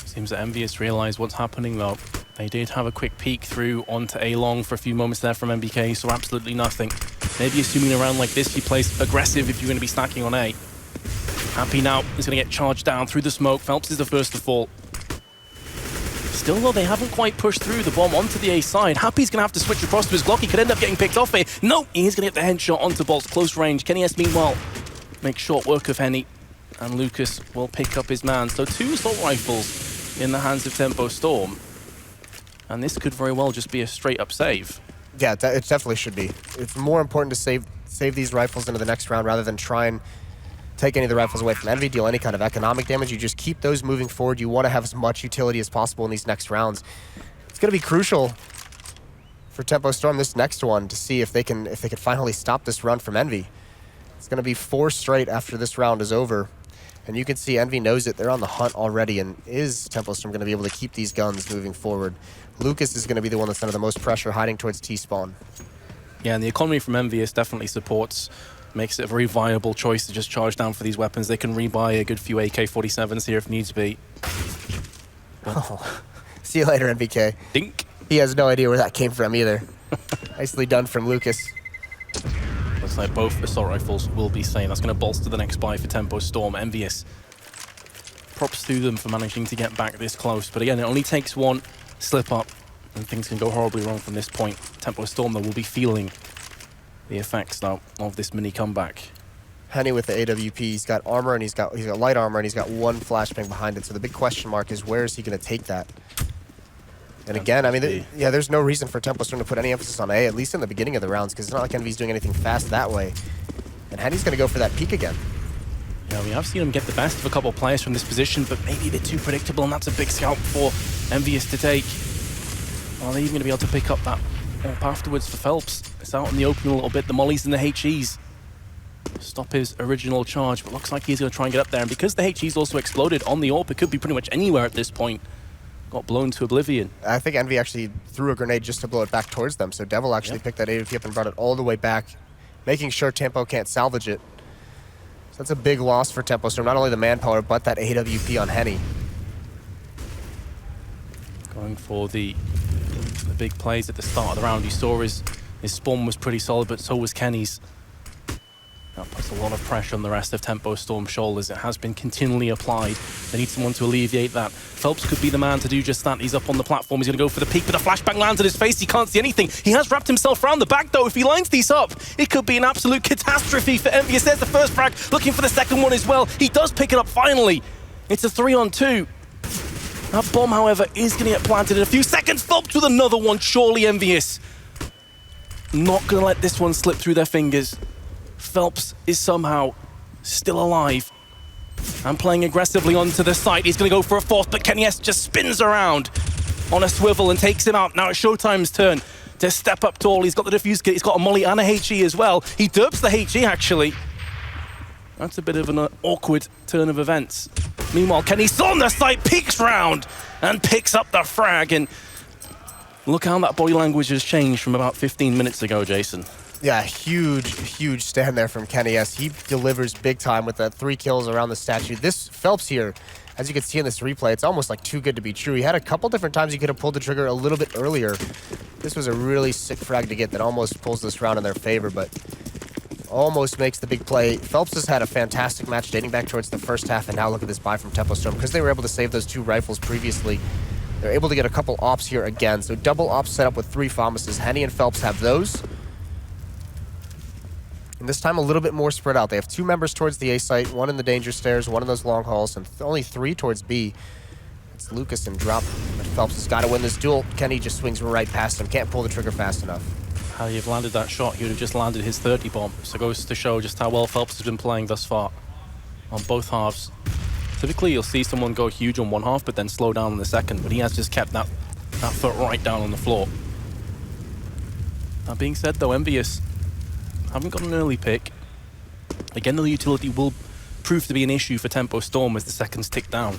Seems that Envy has realized what's happening, though. They did have a quick peek through onto A-Long for a few moments there from MBK, so absolutely nothing. Maybe assuming a round like this, you play aggressive if you're going to be stacking on A. Happy now is going to get charged down through the smoke. Phelps is the first to fall. Still, though, they haven't quite pushed through the bomb onto the A side. Happy's going to have to switch across to his Glock. He could end up getting picked off here. No, he is going to get the headshot onto Bolt's close range. Kenny S, meanwhile, makes short work of Henny, and Lucas will pick up his man. So 2 assault rifles in the hands of Tempo Storm. And this could very well just be a straight-up save. Yeah, it definitely should be. It's more important to save these rifles into the next round rather than try and take any of the rifles away from Envy, deal any kind of economic damage. You just keep those moving forward. You want to have as much utility as possible in these next rounds. It's going to be crucial for Tempo Storm this next one to see if they can finally stop this run from Envy. It's going to be 4 straight after this round is over. And you can see Envy knows it. They're on the hunt already. And is Tempo Storm going to be able to keep these guns moving forward? Lucas is going to be the one that's under the most pressure, hiding towards T-spawn. Yeah, and the economy from EnVyUs definitely supports, makes it a very viable choice to just charge down for these weapons. They can rebuy a good few AK-47s here if needs be. Oh. See you later, NBK. Dink. He has no idea where that came from either. Nicely done from Lucas. Looks like both assault rifles will be sane. That's going to bolster the next buy for Tempo Storm. EnVyUs. Props to them for managing to get back this close. But again, it only takes one slip up and things can go horribly wrong from this point. Tempo Storm, though, will be feeling the effects now of this mini comeback. Henny with the AWP, he's got armor and he's got light armor and he's got 1 flashbang behind it. So the big question mark is where is he going to take that? And again, I mean, there's no reason for Tempo Storm to put any emphasis on A, at least in the beginning of the rounds, because it's not like Envy's doing anything fast that way. And Henny's going to go for that peek again. Yeah, we have seen him get the best of a couple of players from this position, but maybe a bit too predictable, and that's a big scalp for EnVyUs to take. Are they even going to be able to pick up that up afterwards for Phelps? It's out in the open a little bit. The mollies and the HEs stop his original charge, but looks like he's going to try and get up there. And because the HE's also exploded on the AWP, it could be pretty much anywhere at this point. got blown to oblivion. I think Envy actually threw a grenade just to blow it back towards them, so Devil actually picked that AWP up and brought it all the way back, making sure Tempo can't salvage it. So that's a big loss for Tempo Storm, not only the manpower, but that AWP on Henny. Going for the big plays at the start of the round. You saw his spawn was pretty solid, but so was Kenny's. That puts a lot of pressure on the rest of Tempo Storm's shoulders. It has been continually applied. They need someone to alleviate that. Phelps could be the man to do just that. He's up on the platform. He's going to go for the peek, but the flashbang lands in his face. He can't see anything. He has wrapped himself around the back, though. If he lines these up, it could be an absolute catastrophe for EnVyUs. There's the first frag, looking for the second one as well. He does pick it up finally. It's a 3-on-2. That bomb, however, is going to get planted in a few seconds. Phelps with another one. Surely EnVyUs not going to let this one slip through their fingers. Phelps is somehow still alive and playing aggressively onto the side. He's going to go for a fourth, but Kenny S just spins around on a swivel and takes him out. Now it's Showtime's turn to step up tall. He's got the defuse kit. He's got a molly and a HE as well. He derps the HE, actually. That's a bit of an awkward turn of events. Meanwhile, Kenny's still on the side, peeks round and picks up the frag. And look how that body language has changed from about 15 minutes ago, Jason. Yeah, huge stand there from Kenny S. He delivers big time with that 3 kills around the statue. This Phelps here, as you can see in this replay, it's almost like too good to be true. He had a couple different times he could have pulled the trigger a little bit earlier. This was a really sick frag to get that almost pulls this round in their favor, but almost makes the big play. Phelps has had a fantastic match dating back towards the first half, and now look at this buy from Tempo Storm. Because they were able to save those 2 rifles previously, they're able to get a couple ops here again. So double ops set up with 3 FAMASes. Henny and Phelps have those. And this time a little bit more spread out. They have 2 members towards the A site, 1 in the danger stairs, 1 in those long halls, and only 3 towards B. It's Lucas and Drop, but Phelps has got to win this duel. Kenny just swings right past him, can't pull the trigger fast enough. How you've landed that shot, he would have just landed his 30 bomb. So it goes to show just how well Phelps has been playing thus far on both halves. Typically, you'll see someone go huge on one half, but then slow down on the second, but he has just kept that foot right down on the floor. That being said, though, EnVyUs haven't got an early pick. Again, the utility will prove to be an issue for Tempo Storm as the seconds tick down.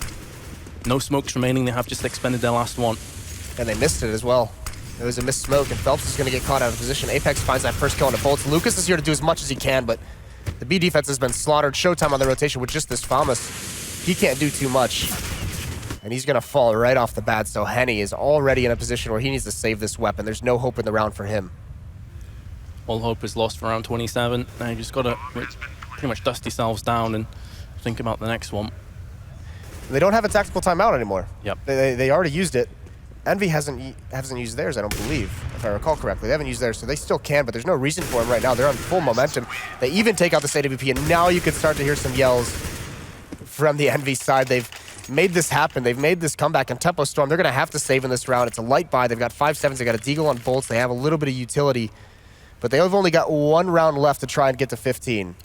No smokes remaining, they have just expended their last one. And they missed it as well. It was a missed smoke, and Phelps is going to get caught out of position. Apex finds that first kill on the bolts. Lucas is here to do as much as he can, but the B defense has been slaughtered. Showtime on the rotation with just this FAMAS. He can't do too much. And he's going to fall right off the bat, so Henny is already in a position where he needs to save this weapon. There's no hope in the round for him. All hope is lost for round 27. Now you just got to pretty much dust yourselves down and think about the next one. They don't have a tactical timeout anymore. Yep. They already used it. Envy hasn't used theirs, I don't believe, if I recall correctly. They haven't used theirs, so they still can, but there's no reason for them right now. They're on full momentum. They even take out this AWP, and now you can start to hear some yells from the Envy side. They've made this happen. They've made this comeback, and Tempo Storm, they're going to have to save in this round. It's a light buy. They've got 5-7s. They got a deagle on bolts. They have a little bit of utility, but they have only got 1 round left to try and get to 15.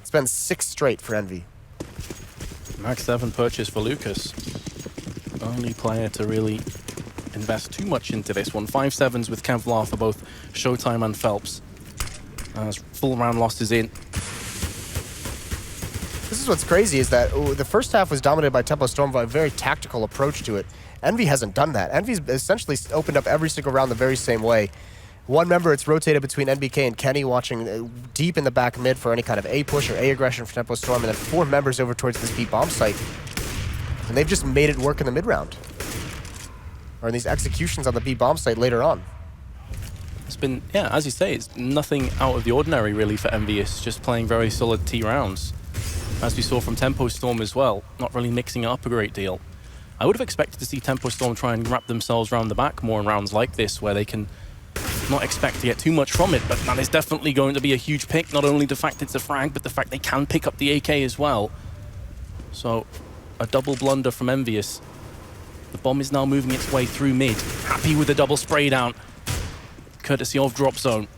It's been 6 straight for Envy. Max 7 purchase for Lucas. Only player to really invest too much into this one. 5-7s with Kevlar for both Showtime and Phelps. As full round losses in. This is what's crazy, is that the first half was dominated by Tempo Storm by a very tactical approach to it. Envy hasn't done that. Envy's essentially opened up every single round the very same way. 1 member, it's rotated between NBK and Kenny, watching deep in the back mid for any kind of A push or A aggression for Tempo Storm, and then 4 members over towards this B bomb site. And they've just made it work in the mid round. Or in these executions on the B bomb site later on. It's been, yeah, as you say, it's nothing out of the ordinary really for EnVyUs, just playing very solid T rounds. As we saw from Tempo Storm as well, not really mixing it up a great deal. I would have expected to see Tempo Storm try and wrap themselves around the back more in rounds like this, where they can not expect to get too much from it, but that is definitely going to be a huge pick. Not only the fact it's a frag, but the fact they can pick up the AK as well. So, a double blunder from EnVyUs. The bomb is now moving its way through mid. Happy with the double spray down, courtesy of Drop Zone.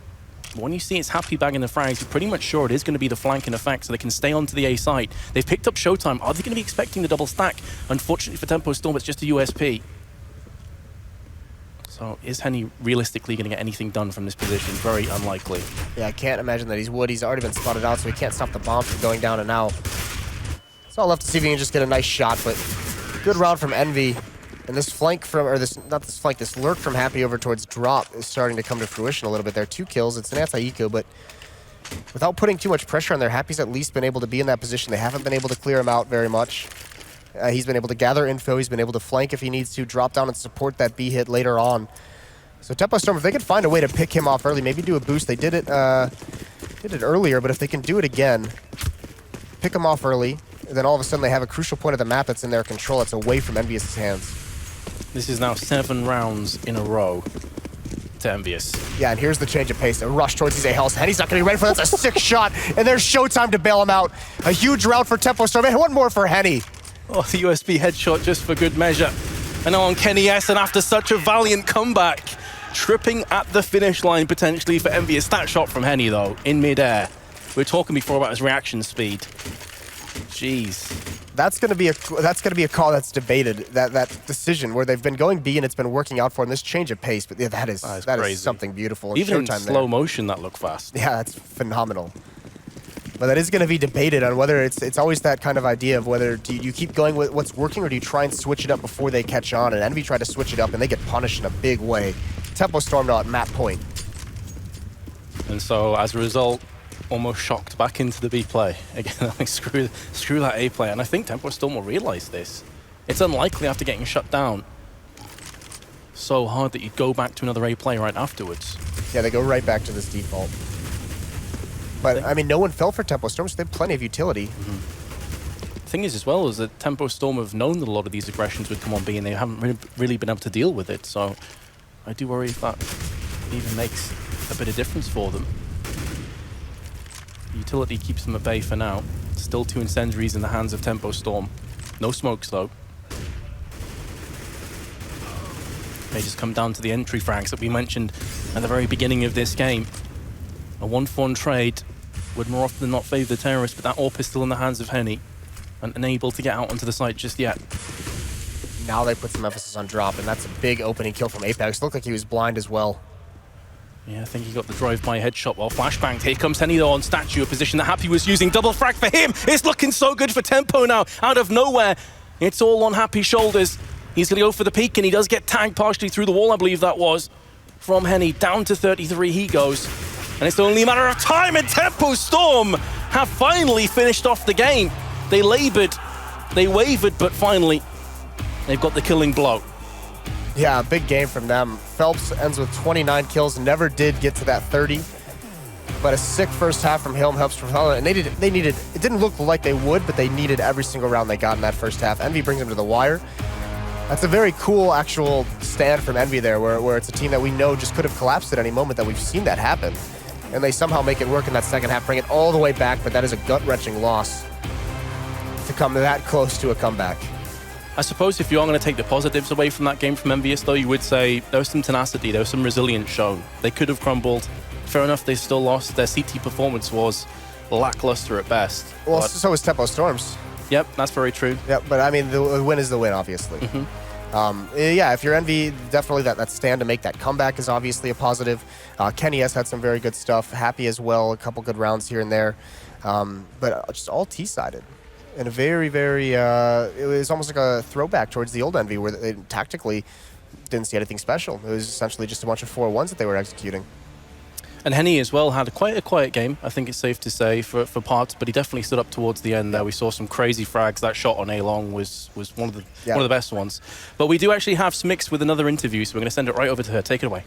When you see it's Happy bagging the frags, you're pretty much sure it is going to be the flanking effect, so they can stay onto the A side. They've picked up Showtime. Are they going to be expecting the double stack? Unfortunately for Tempo Storm, it's just a USP. So is Henny realistically going to get anything done from this position? Very unlikely. Yeah, I can't imagine that he would. He's already been spotted out, so he can't stop the bomb from going down and now. It's all left to see if he can just get a nice shot, but Good round from Envy. And this flank from, or this, not this flank, this lurk from Happy over towards Drop is starting to come to fruition a little bit there. 2 kills, it's an anti-eco, but without putting too much pressure on there, Happy's at least been able to be in that position. They haven't been able to clear him out very much. He's been able to gather info, he's been able to flank if he needs to, drop down and support that B hit later on. So Tempo Storm, if they could find a way to pick him off early, maybe do a boost. They did it earlier, but if they can do it again, pick him off early, and then all of a sudden they have a crucial point of the map that's in their control. It's away from EnVyUs' hands. This is now 7 rounds in a row to EnVyUs. Yeah, and here's the change of pace. A rush towards these A-Hells. Henny's not going to be ready for that. That's a sick shot, and there's showtime to bail him out. A huge round for Tempo Storm, and one more for Henny. Oh, the USB headshot just for good measure. And now on Kenny S, and after such a valiant comeback, tripping at the finish line potentially for EnVyUs. That shot from Henny, though, in midair. We were talking before about his reaction speed. Jeez. That's going to be a call that's debated. That decision where they've been going B and it's been working out for them. This change of pace, but yeah, that is something beautiful. Even in Showtime slow motion, that looked fast. Yeah, that's phenomenal. But that is going to be debated on whether it's always that kind of idea of whether do you keep going with what's working or do you try and switch it up before they catch on. And Envy tried to switch it up and they get punished in a big way. Tempo Storm now at map point. And so as a result, almost shocked back into the B play. Again, I think screw that A play. And I think Tempo Storm will realize this. It's unlikely after getting shut down so hard that you'd go back to another A play right afterwards. Yeah, they go right back to this default. But, I mean, no one fell for Tempo Storm, so they have plenty of utility. The thing is, as well, is that Tempo Storm have known that a lot of these aggressions would come on B, and they haven't really been able to deal with it. So I do worry if that even makes a bit of difference for them. The utility keeps them at bay for now. Still 2 incendiaries in the hands of Tempo Storm. No smokes, though. They just come down to the entry frags that we mentioned at the very beginning of this game. A 1-for-1 trade would more often than not favor the terrorists, but that AWP is still in the hands of Henny and unable to get out onto the site just yet. Now they put some emphasis on Drop, and that's a big opening kill from Apex. Looked like he was blind as well. Yeah, I think he got the drive-by headshot while flashbanged. Here comes Henny though on statue, a position that Happy was using. Double frag for him. It's looking so good for Tempo now. Out of nowhere, it's all on Happy's shoulders. He's going to go for the peak, and he does get tagged partially through the wall, I believe that was. From Henny, down to 33 he goes. And it's only a matter of time, and Tempo Storm have finally finished off the game. They labored, they wavered, but finally, they've got the killing blow. Yeah, big game from them. Phelps ends with 29 kills, never did get to that 30. But a sick first half from Helm helps from and they needed, it didn't look like they would, but they needed every single round they got in that first half. Envy brings them to the wire. That's a very cool actual stand from Envy there, where it's a team that we know just could have collapsed at any moment, that we've seen that happen. And they somehow make it work in that second half, bring it all the way back, but that is a gut-wrenching loss to come that close to a comeback. I suppose if you're going to take the positives away from that game from EnVyUs, though, you would say there was some tenacity, there was some resilience shown. They could have crumbled. Fair enough, they still lost. Their CT performance was lackluster at best. Well, so was Tempo Storm's. Yep, that's very true. Yep, but I mean, the win is the win, obviously. Yeah, if you're Envy, definitely that stand to make that comeback is obviously a positive. Kenny S had some very good stuff. Happy as well, a couple good rounds here and there. But just all T-sided. And a very, very, it was almost like a throwback towards the old Envy, where they tactically didn't see anything special. It was essentially just a bunch of 4-1s that they were executing. And Henny as well had quite a quiet game, I think it's safe to say, for parts, but he definitely stood up towards the end there. We saw some crazy frags. That shot on A-Long was one of the best ones. But we do actually have Smix with another interview, so we're going to send it right over to her. Take it away.